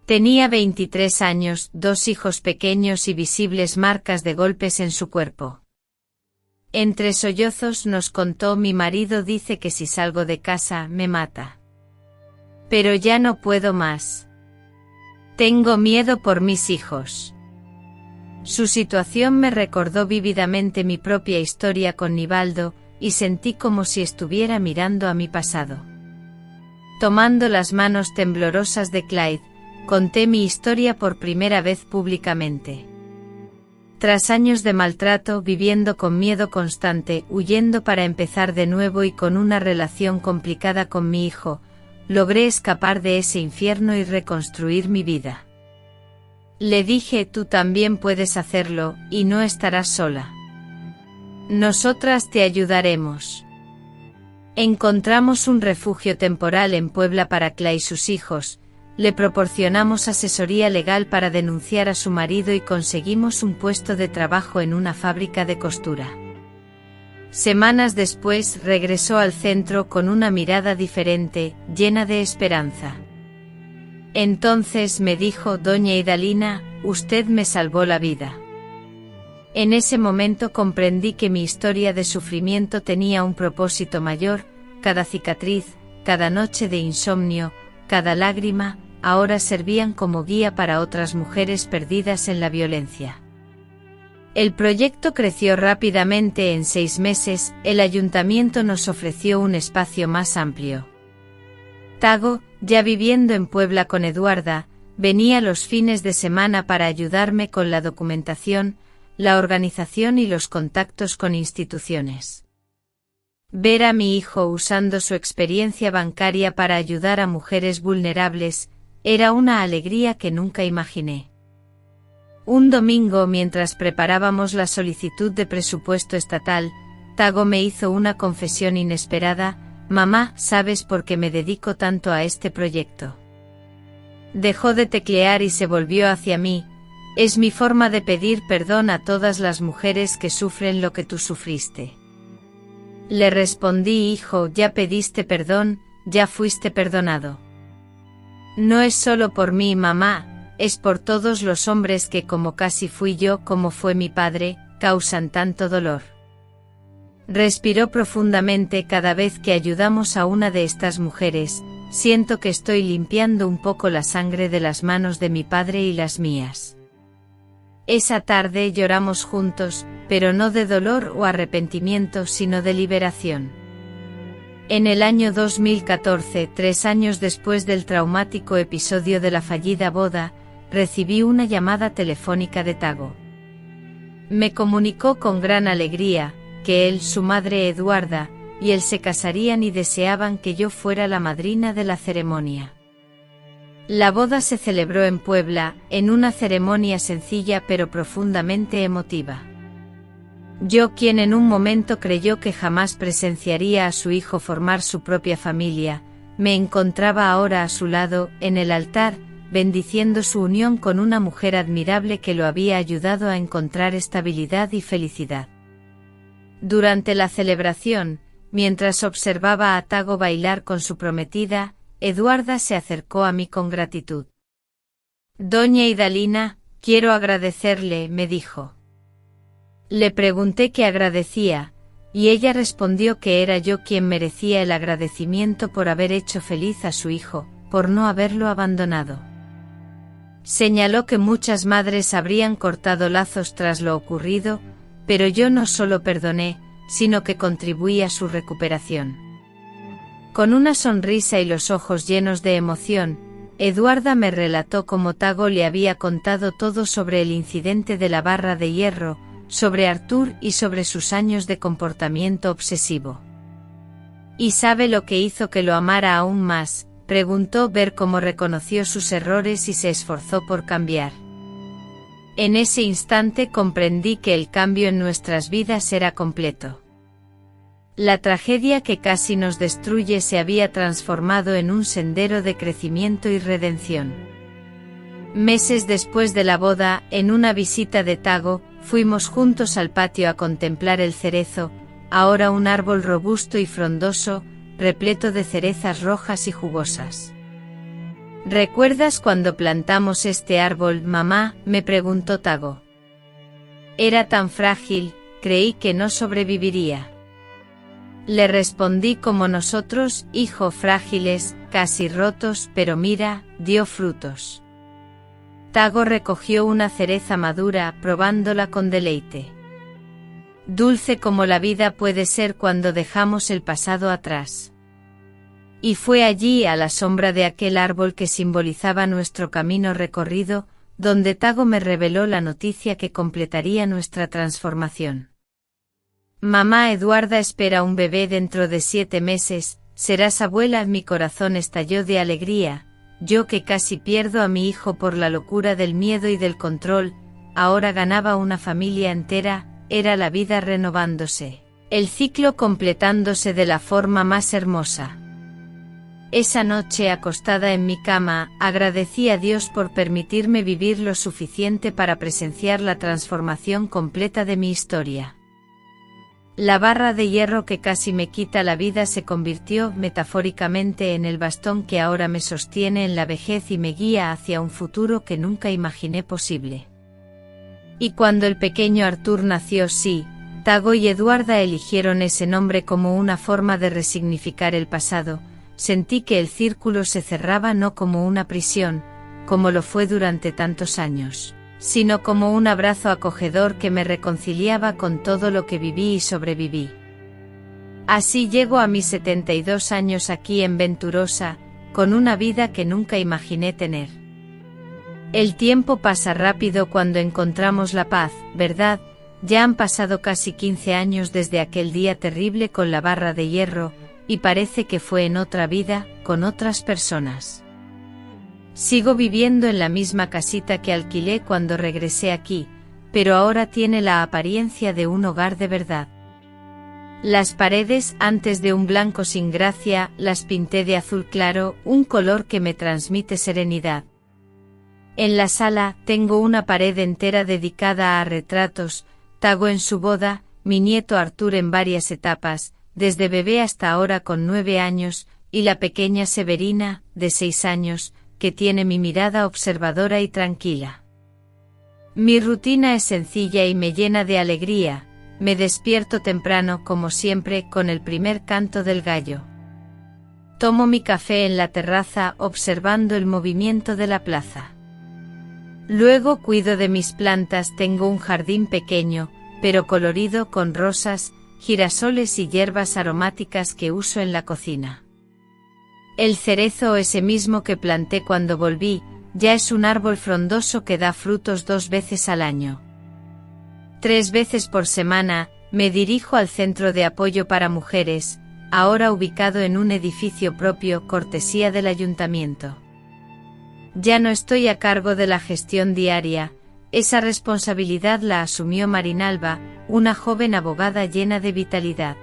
Tenía 23 años, 2 hijos pequeños y visibles marcas de golpes en su cuerpo. Entre sollozos nos contó: mi marido dice que si salgo de casa me mata. Pero ya no puedo más. Tengo miedo por mis hijos. Su situación me recordó vívidamente mi propia historia con Nivaldo, y sentí como si estuviera mirando a mi pasado. Tomando las manos temblorosas de Clyde, conté mi historia por primera vez públicamente. Tras años de maltrato, viviendo con miedo constante, huyendo para empezar de nuevo y con una relación complicada con mi hijo, logré escapar de ese infierno y reconstruir mi vida. Le dije: tú también puedes hacerlo, y no estarás sola. Nosotras te ayudaremos. Encontramos un refugio temporal en Puebla para Clyde y sus hijos, le proporcionamos asesoría legal para denunciar a su marido y conseguimos un puesto de trabajo en una fábrica de costura. Semanas después regresó al centro con una mirada diferente, llena de esperanza. Entonces me dijo: doña Idalina, usted me salvó la vida. En ese momento comprendí que mi historia de sufrimiento tenía un propósito mayor: cada cicatriz, cada noche de insomnio, cada lágrima, ahora servían como guía para otras mujeres perdidas en la violencia. El proyecto creció rápidamente. En 6 meses, el ayuntamiento nos ofreció un espacio más amplio. Tago, ya viviendo en Puebla con Eduarda, venía los fines de semana para ayudarme con la documentación, la organización y los contactos con instituciones. Ver a mi hijo usando su experiencia bancaria para ayudar a mujeres vulnerables era una alegría que nunca imaginé. Un domingo, mientras preparábamos la solicitud de presupuesto estatal, Tago me hizo una confesión inesperada: mamá, ¿sabes por qué me dedico tanto a este proyecto? Dejó de teclear y se volvió hacia mí: es mi forma de pedir perdón a todas las mujeres que sufren lo que tú sufriste. Le respondí: hijo, ya pediste perdón, ya fuiste perdonado. No es solo por mí, mamá, es por todos los hombres que, como casi fui yo, como fue mi padre, causan tanto dolor. Respiró profundamente. Cada vez que ayudamos a una de estas mujeres, siento que estoy limpiando un poco la sangre de las manos de mi padre y las mías. Esa tarde lloramos juntos, pero no de dolor o arrepentimiento, sino de liberación. En el año 2014, 3 años después del traumático episodio de la fallida boda, recibí una llamada telefónica de Tago. Me comunicó con gran alegría que él, su madre Eduarda, y él se casarían y deseaban que yo fuera la madrina de la ceremonia. La boda se celebró en Puebla, en una ceremonia sencilla pero profundamente emotiva. Yo, quien en un momento creyó que jamás presenciaría a su hijo formar su propia familia, me encontraba ahora a su lado, en el altar, bendiciendo su unión con una mujer admirable que lo había ayudado a encontrar estabilidad y felicidad. Durante la celebración, mientras observaba a Tago bailar con su prometida, Eduarda se acercó a mí con gratitud. Doña Idalina, quiero agradecerle, me dijo. Le pregunté qué agradecía, y ella respondió que era yo quien merecía el agradecimiento por haber hecho feliz a su hijo, por no haberlo abandonado. Señaló que muchas madres habrían cortado lazos tras lo ocurrido, pero yo no solo perdoné, sino que contribuí a su recuperación. Con una sonrisa y los ojos llenos de emoción, Eduarda me relató cómo Tago le había contado todo sobre el incidente de la barra de hierro, sobre Artur y sobre sus años de comportamiento obsesivo. ¿Y sabe lo que hizo que lo amara aún más?, preguntó. Ver cómo reconoció sus errores y se esforzó por cambiar. En ese instante comprendí que el cambio en nuestras vidas era completo. La tragedia que casi nos destruye se había transformado en un sendero de crecimiento y redención. Meses después de la boda, en una visita de Tago, fuimos juntos al patio a contemplar el cerezo, ahora un árbol robusto y frondoso, repleto de cerezas rojas y jugosas. ¿Recuerdas cuando plantamos este árbol, mamá?, me preguntó Tago. Era tan frágil, creí que no sobreviviría. Le respondí como nosotros, hijo, frágiles, casi rotos, pero mira, dio frutos. Tago recogió una cereza madura, probándola con deleite. Dulce como la vida puede ser cuando dejamos el pasado atrás. Y fue allí, a la sombra de aquel árbol que simbolizaba nuestro camino recorrido, donde Tago me reveló la noticia que completaría nuestra transformación. Mamá Eduarda espera un bebé dentro de 7 meses, serás abuela. Mi corazón estalló de alegría, yo que casi pierdo a mi hijo por la locura del miedo y del control, ahora ganaba una familia entera, era la vida renovándose, el ciclo completándose de la forma más hermosa. Esa noche acostada en mi cama, agradecí a Dios por permitirme vivir lo suficiente para presenciar la transformación completa de mi historia. La barra de hierro que casi me quita la vida se convirtió, metafóricamente, en el bastón que ahora me sostiene en la vejez y me guía hacia un futuro que nunca imaginé posible. Y cuando el pequeño Artur nació, sí, Tago y Eduarda eligieron ese nombre como una forma de resignificar el pasado. Sentí que el círculo se cerraba no como una prisión, como lo fue durante tantos años, sino como un abrazo acogedor que me reconciliaba con todo lo que viví y sobreviví. Así llego a mis 72 años aquí en Venturosa, con una vida que nunca imaginé tener. El tiempo pasa rápido cuando encontramos la paz, ¿verdad? Ya han pasado casi 15 años desde aquel día terrible con la barra de hierro, y parece que fue en otra vida, con otras personas. Sigo viviendo en la misma casita que alquilé cuando regresé aquí, pero ahora tiene la apariencia de un hogar de verdad. Las paredes, antes de un blanco sin gracia, las pinté de azul claro, un color que me transmite serenidad. En la sala, tengo una pared entera dedicada a retratos, Tago en su boda, mi nieto Artur en varias etapas, desde bebé hasta ahora con 9 años, y la pequeña Severina, de 6 años, que tiene mi mirada observadora y tranquila. Mi rutina es sencilla y me llena de alegría, me despierto temprano como siempre con el primer canto del gallo. Tomo mi café en la terraza observando el movimiento de la plaza. Luego cuido de mis plantas, tengo un jardín pequeño, pero colorido con rosas, girasoles y hierbas aromáticas que uso en la cocina. El cerezo, ese mismo que planté cuando volví, ya es un árbol frondoso que da frutos 2 veces al año. 3 veces por semana, me dirijo al Centro de Apoyo para Mujeres, ahora ubicado en un edificio propio, cortesía del ayuntamiento. Ya no estoy a cargo de la gestión diaria, esa responsabilidad la asumió Marinalba, una joven abogada llena de vitalidad.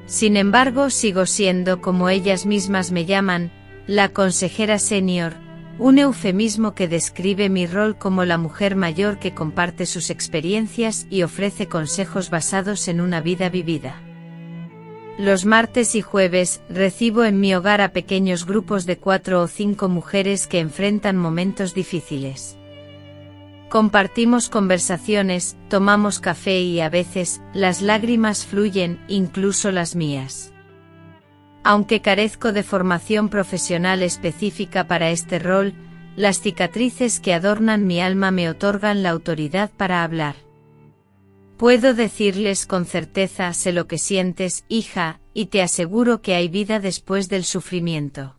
Sin embargo, sigo siendo, como ellas mismas me llaman, la consejera senior, un eufemismo que describe mi rol como la mujer mayor que comparte sus experiencias y ofrece consejos basados en una vida vivida. Los martes y jueves, recibo en mi hogar a pequeños grupos de 4 o 5 mujeres que enfrentan momentos difíciles. Compartimos conversaciones, tomamos café y a veces, las lágrimas fluyen, incluso las mías. Aunque carezco de formación profesional específica para este rol, las cicatrices que adornan mi alma me otorgan la autoridad para hablar. Puedo decirles con certeza: sé lo que sientes, hija, y te aseguro que hay vida después del sufrimiento.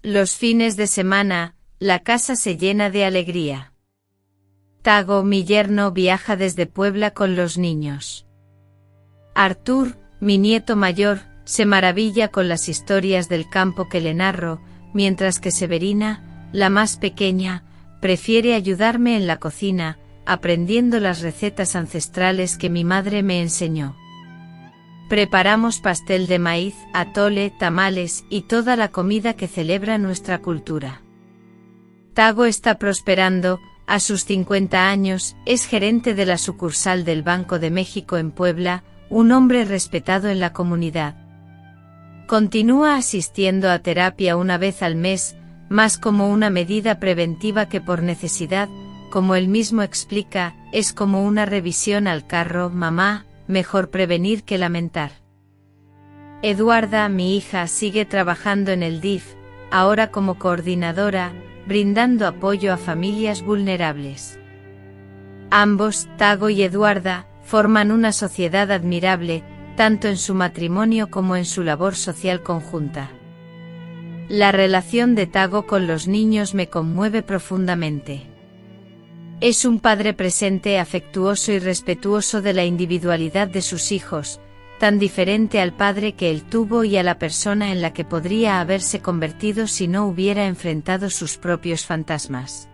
Los fines de semana, la casa se llena de alegría. Tago, mi yerno, viaja desde Puebla con los niños. Artur, mi nieto mayor, se maravilla con las historias del campo que le narro, mientras que Severina, la más pequeña, prefiere ayudarme en la cocina, aprendiendo las recetas ancestrales que mi madre me enseñó. Preparamos pastel de maíz, atole, tamales y toda la comida que celebra nuestra cultura. Tago está prosperando. A sus 50 años, es gerente de la sucursal del Banco de México en Puebla, un hombre respetado en la comunidad. Continúa asistiendo a terapia 1 vez al mes, más como una medida preventiva que por necesidad, como él mismo explica, es como una revisión al carro, mamá, mejor prevenir que lamentar. Eduarda, mi hija, sigue trabajando en el DIF, ahora como coordinadora, brindando apoyo a familias vulnerables. Ambos, Tago y Eduarda, forman una sociedad admirable, tanto en su matrimonio como en su labor social conjunta. La relación de Tago con los niños me conmueve profundamente. Es un padre presente, afectuoso y respetuoso de la individualidad de sus hijos, tan diferente al padre que él tuvo y a la persona en la que podría haberse convertido si no hubiera enfrentado sus propios fantasmas.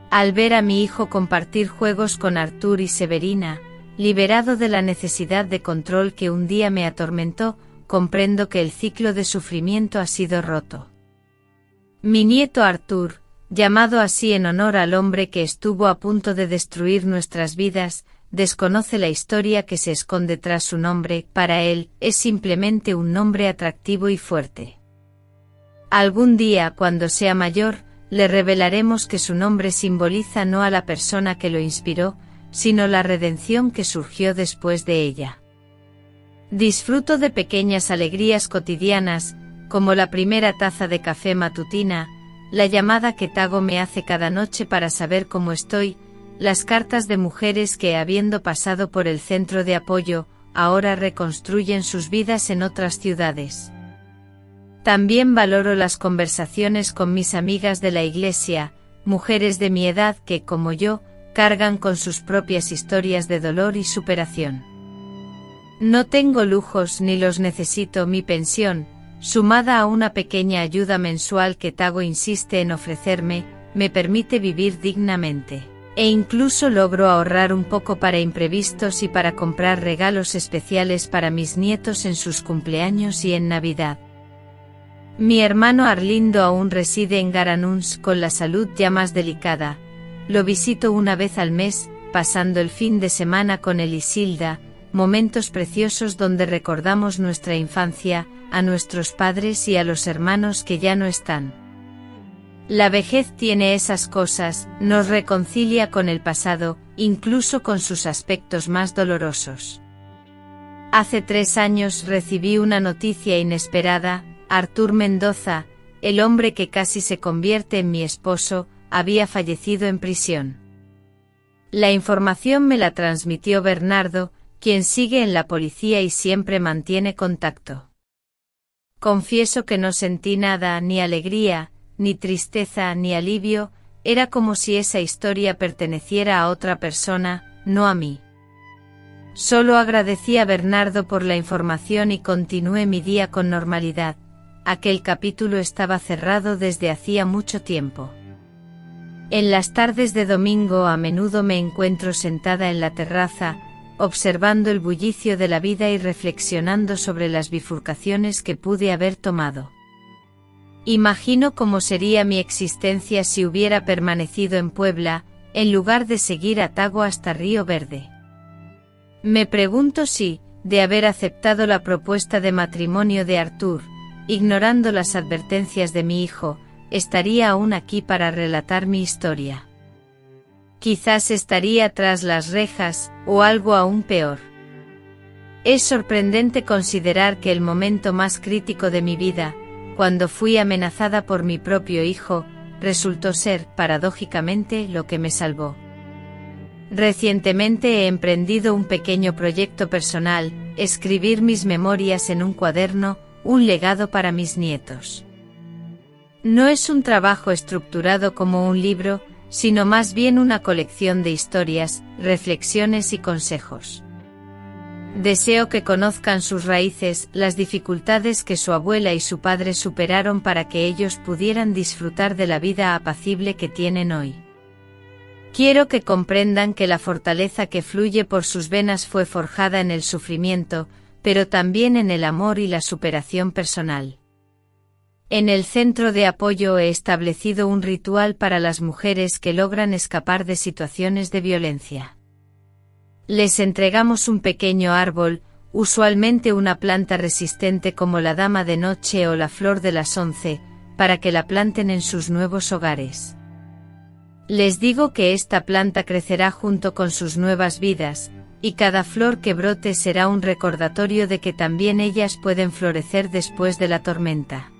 Al ver a mi hijo compartir juegos con Artur y Severina, liberado de la necesidad de control que un día me atormentó, comprendo que el ciclo de sufrimiento ha sido roto. Mi nieto Artur, llamado así en honor al hombre que estuvo a punto de destruir nuestras vidas, desconoce la historia que se esconde tras su nombre. Para él, es simplemente un nombre atractivo y fuerte. Algún día, cuando sea mayor, le revelaremos que su nombre simboliza no a la persona que lo inspiró, sino la redención que surgió después de ella. Disfruto de pequeñas alegrías cotidianas, como la primera taza de café matutina, la llamada que Tago me hace cada noche para saber cómo estoy, las cartas de mujeres que, habiendo pasado por el centro de apoyo, ahora reconstruyen sus vidas en otras ciudades. También valoro las conversaciones con mis amigas de la iglesia, mujeres de mi edad que, como yo, cargan con sus propias historias de dolor y superación. No tengo lujos ni los necesito. Mi pensión, sumada a una pequeña ayuda mensual que Tago insiste en ofrecerme, me permite vivir dignamente. E incluso logro ahorrar un poco para imprevistos y para comprar regalos especiales para mis nietos en sus cumpleaños y en Navidad. Mi hermano Arlindo aún reside en Garanuns con la salud ya más delicada. Lo visito una vez al mes, pasando el fin de semana con él y Silda, momentos preciosos donde recordamos nuestra infancia, a nuestros padres y a los hermanos que ya no están. La vejez tiene esas cosas, nos reconcilia con el pasado, incluso con sus aspectos más dolorosos. Hace 3 años recibí una noticia inesperada. Artur Mendoza, el hombre que casi se convierte en mi esposo, había fallecido en prisión. La información me la transmitió Bernardo, quien sigue en la policía y siempre mantiene contacto. Confieso que no sentí nada, ni alegría, ni tristeza, ni alivio, era como si esa historia perteneciera a otra persona, no a mí. Solo agradecí a Bernardo por la información y continué mi día con normalidad. Aquel capítulo estaba cerrado desde hacía mucho tiempo. En las tardes de domingo a menudo me encuentro sentada en la terraza, observando el bullicio de la vida y reflexionando sobre las bifurcaciones que pude haber tomado. Imagino cómo sería mi existencia si hubiera permanecido en Puebla, en lugar de seguir a Tago hasta Río Verde. Me pregunto si, de haber aceptado la propuesta de matrimonio de Artur, ignorando las advertencias de mi hijo, estaría aún aquí para relatar mi historia. Quizás estaría tras las rejas, o algo aún peor. Es sorprendente considerar que el momento más crítico de mi vida, cuando fui amenazada por mi propio hijo, resultó ser, paradójicamente, lo que me salvó. Recientemente he emprendido un pequeño proyecto personal, escribir mis memorias en un cuaderno, un legado para mis nietos. No es un trabajo estructurado como un libro, sino más bien una colección de historias, reflexiones y consejos. Deseo que conozcan sus raíces, las dificultades que su abuela y su padre superaron para que ellos pudieran disfrutar de la vida apacible que tienen hoy. Quiero que comprendan que la fortaleza que fluye por sus venas fue forjada en el sufrimiento, pero también en el amor y la superación personal. En el centro de apoyo he establecido un ritual para las mujeres que logran escapar de situaciones de violencia. Les entregamos un pequeño árbol, usualmente una planta resistente como la dama de noche o la flor de las 11, para que la planten en sus nuevos hogares. Les digo que esta planta crecerá junto con sus nuevas vidas, y cada flor que brote será un recordatorio de que también ellas pueden florecer después de la tormenta.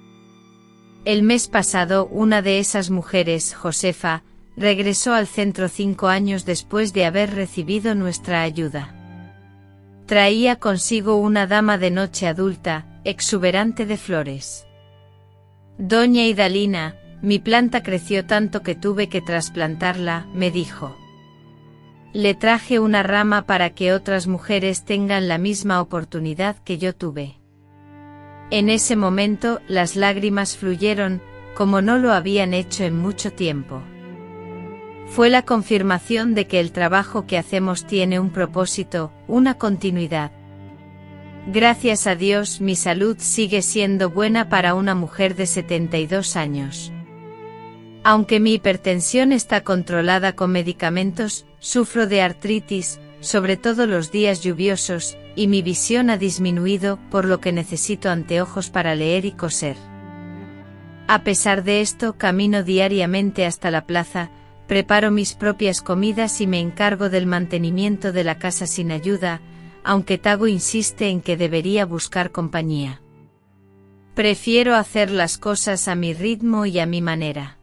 El mes pasado, una de esas mujeres, Josefa, regresó al centro 5 años después de haber recibido nuestra ayuda. Traía consigo una dama de noche adulta, exuberante de flores. Doña Idalina, mi planta creció tanto que tuve que trasplantarla, me dijo. Le traje una rama para que otras mujeres tengan la misma oportunidad que yo tuve. En ese momento, las lágrimas fluyeron, como no lo habían hecho en mucho tiempo. Fue la confirmación de que el trabajo que hacemos tiene un propósito, una continuidad. Gracias a Dios, mi salud sigue siendo buena para una mujer de 72 años. Aunque mi hipertensión está controlada con medicamentos, sufro de artritis, sobre todo los días lluviosos, y mi visión ha disminuido, por lo que necesito anteojos para leer y coser. A pesar de esto, camino diariamente hasta la plaza, preparo mis propias comidas y me encargo del mantenimiento de la casa sin ayuda, aunque Tago insiste en que debería buscar compañía. Prefiero hacer las cosas a mi ritmo y a mi manera.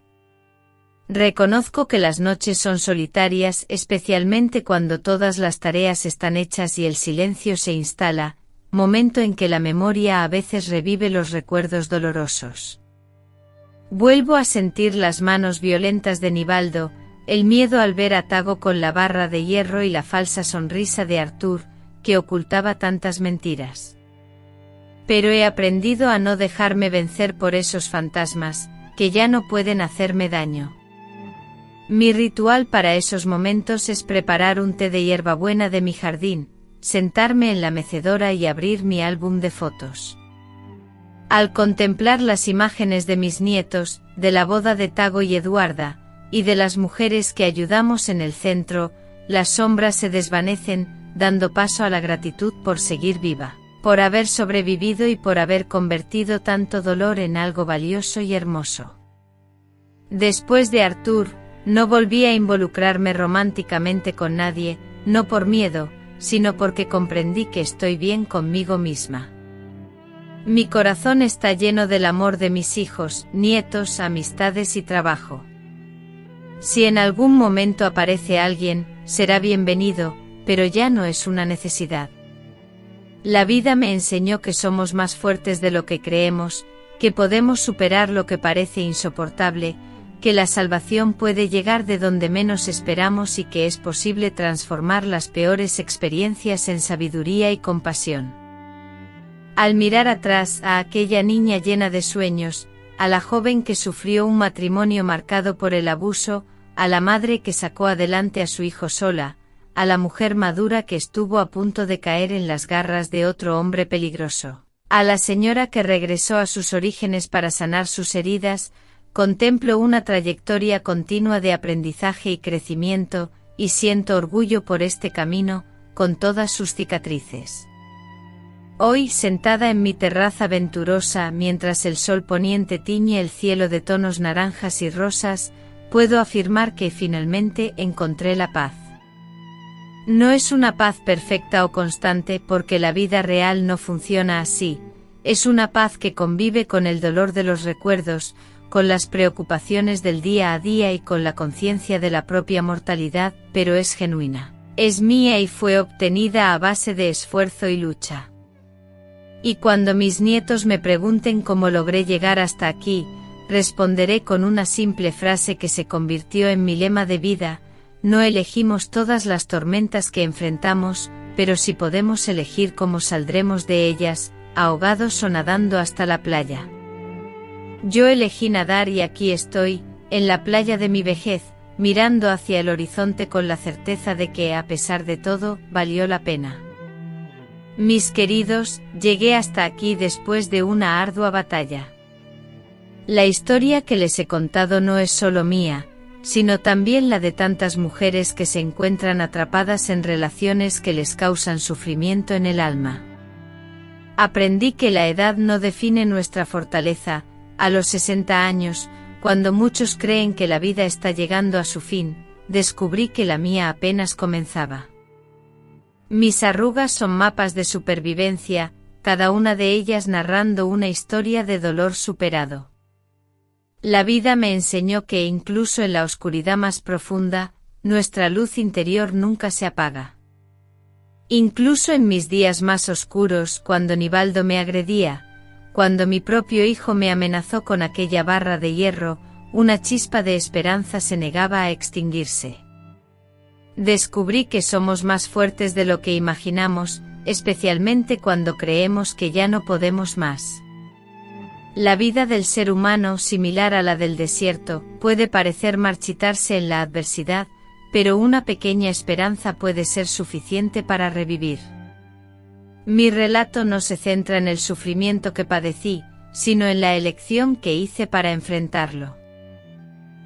Reconozco que las noches son solitarias, especialmente cuando todas las tareas están hechas y el silencio se instala, momento en que la memoria a veces revive los recuerdos dolorosos. Vuelvo a sentir las manos violentas de Nivaldo, el miedo al ver a Tago con la barra de hierro y la falsa sonrisa de Artur, que ocultaba tantas mentiras. Pero he aprendido a no dejarme vencer por esos fantasmas, que ya no pueden hacerme daño. Mi ritual para esos momentos es preparar un té de hierbabuena de mi jardín, sentarme en la mecedora y abrir mi álbum de fotos. Al contemplar las imágenes de mis nietos, de la boda de Tago y Eduarda, y de las mujeres que ayudamos en el centro, las sombras se desvanecen, dando paso a la gratitud por seguir viva, por haber sobrevivido y por haber convertido tanto dolor en algo valioso y hermoso. Después de Artur, no volví a involucrarme románticamente con nadie, no por miedo, sino porque comprendí que estoy bien conmigo misma. Mi corazón está lleno del amor de mis hijos, nietos, amistades y trabajo. Si en algún momento aparece alguien, será bienvenido, pero ya no es una necesidad. La vida me enseñó que somos más fuertes de lo que creemos, que podemos superar lo que parece insoportable, que la salvación puede llegar de donde menos esperamos y que es posible transformar las peores experiencias en sabiduría y compasión. Al mirar atrás a aquella niña llena de sueños, a la joven que sufrió un matrimonio marcado por el abuso, a la madre que sacó adelante a su hijo sola, a la mujer madura que estuvo a punto de caer en las garras de otro hombre peligroso, a la señora que regresó a sus orígenes para sanar sus heridas, contemplo una trayectoria continua de aprendizaje y crecimiento, y siento orgullo por este camino, con todas sus cicatrices. Hoy, sentada en mi terraza venturosa mientras el sol poniente tiñe el cielo de tonos naranjas y rosas, puedo afirmar que finalmente encontré la paz. No es una paz perfecta o constante porque la vida real no funciona así, es una paz que convive con el dolor de los recuerdos, con las preocupaciones del día a día y con la conciencia de la propia mortalidad, pero es genuina. Es mía y fue obtenida a base de esfuerzo y lucha. Y cuando mis nietos me pregunten cómo logré llegar hasta aquí, responderé con una simple frase que se convirtió en mi lema de vida: no elegimos todas las tormentas que enfrentamos, pero sí podemos elegir cómo saldremos de ellas, ahogados o nadando hasta la playa. Yo elegí nadar y aquí estoy, en la playa de mi vejez, mirando hacia el horizonte con la certeza de que, a pesar de todo, valió la pena. Mis queridos, llegué hasta aquí después de una ardua batalla. La historia que les he contado no es solo mía, sino también la de tantas mujeres que se encuentran atrapadas en relaciones que les causan sufrimiento en el alma. Aprendí que la edad no define nuestra fortaleza. A los 60 años, Cuando muchos creen que la vida está llegando a su fin, descubrí que la mía apenas comenzaba. Mis arrugas son mapas de supervivencia, cada una de ellas narrando una historia de dolor superado. La vida me enseñó que incluso en la oscuridad más profunda, nuestra luz interior nunca se apaga. Incluso en mis días más oscuros, cuando Nivaldo me agredía, cuando mi propio hijo me amenazó con aquella barra de hierro, una chispa de esperanza se negaba a extinguirse. Descubrí que somos más fuertes de lo que imaginamos, especialmente cuando creemos que ya no podemos más. La vida del ser humano, similar a la del desierto, puede parecer marchitarse en la adversidad, pero una pequeña esperanza puede ser suficiente para revivir. Mi relato no se centra en el sufrimiento que padecí, sino en la elección que hice para enfrentarlo.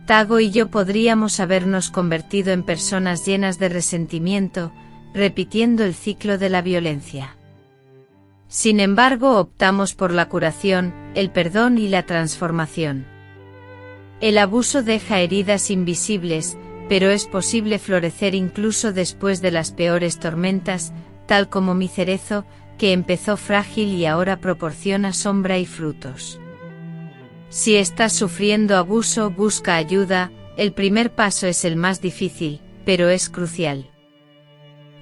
Tago y yo podríamos habernos convertido en personas llenas de resentimiento, repitiendo el ciclo de la violencia. Sin embargo, optamos por la curación, el perdón y la transformación. El abuso deja heridas invisibles, pero es posible florecer incluso después de las peores tormentas, tal como mi cerezo, que empezó frágil y ahora proporciona sombra y frutos. Si estás sufriendo abuso, busca ayuda. El primer paso es el más difícil, pero es crucial.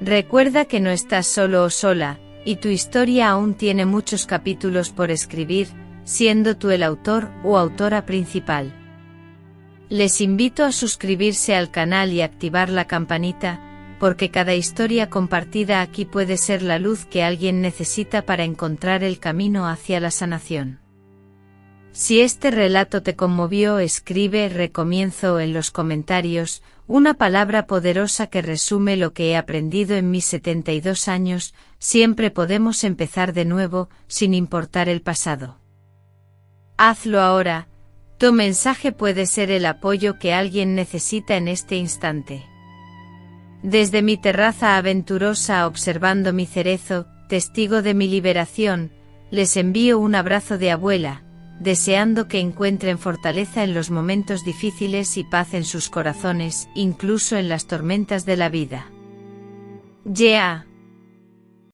Recuerda que no estás solo o sola, y tu historia aún tiene muchos capítulos por escribir, siendo tú el autor o autora principal. Les invito a suscribirse al canal y activar la campanita, porque cada historia compartida aquí puede ser la luz que alguien necesita para encontrar el camino hacia la sanación. Si este relato te conmovió, escribe "recomienzo" en los comentarios, una palabra poderosa que resume lo que he aprendido en mis 72 años. Siempre podemos empezar de nuevo, sin importar el pasado. Hazlo ahora. Tu mensaje puede ser el apoyo que alguien necesita en este instante. Desde mi terraza aventurosa, observando mi cerezo, testigo de mi liberación, les envío un abrazo de abuela, deseando que encuentren fortaleza en los momentos difíciles y paz en sus corazones, incluso en las tormentas de la vida. Yeah.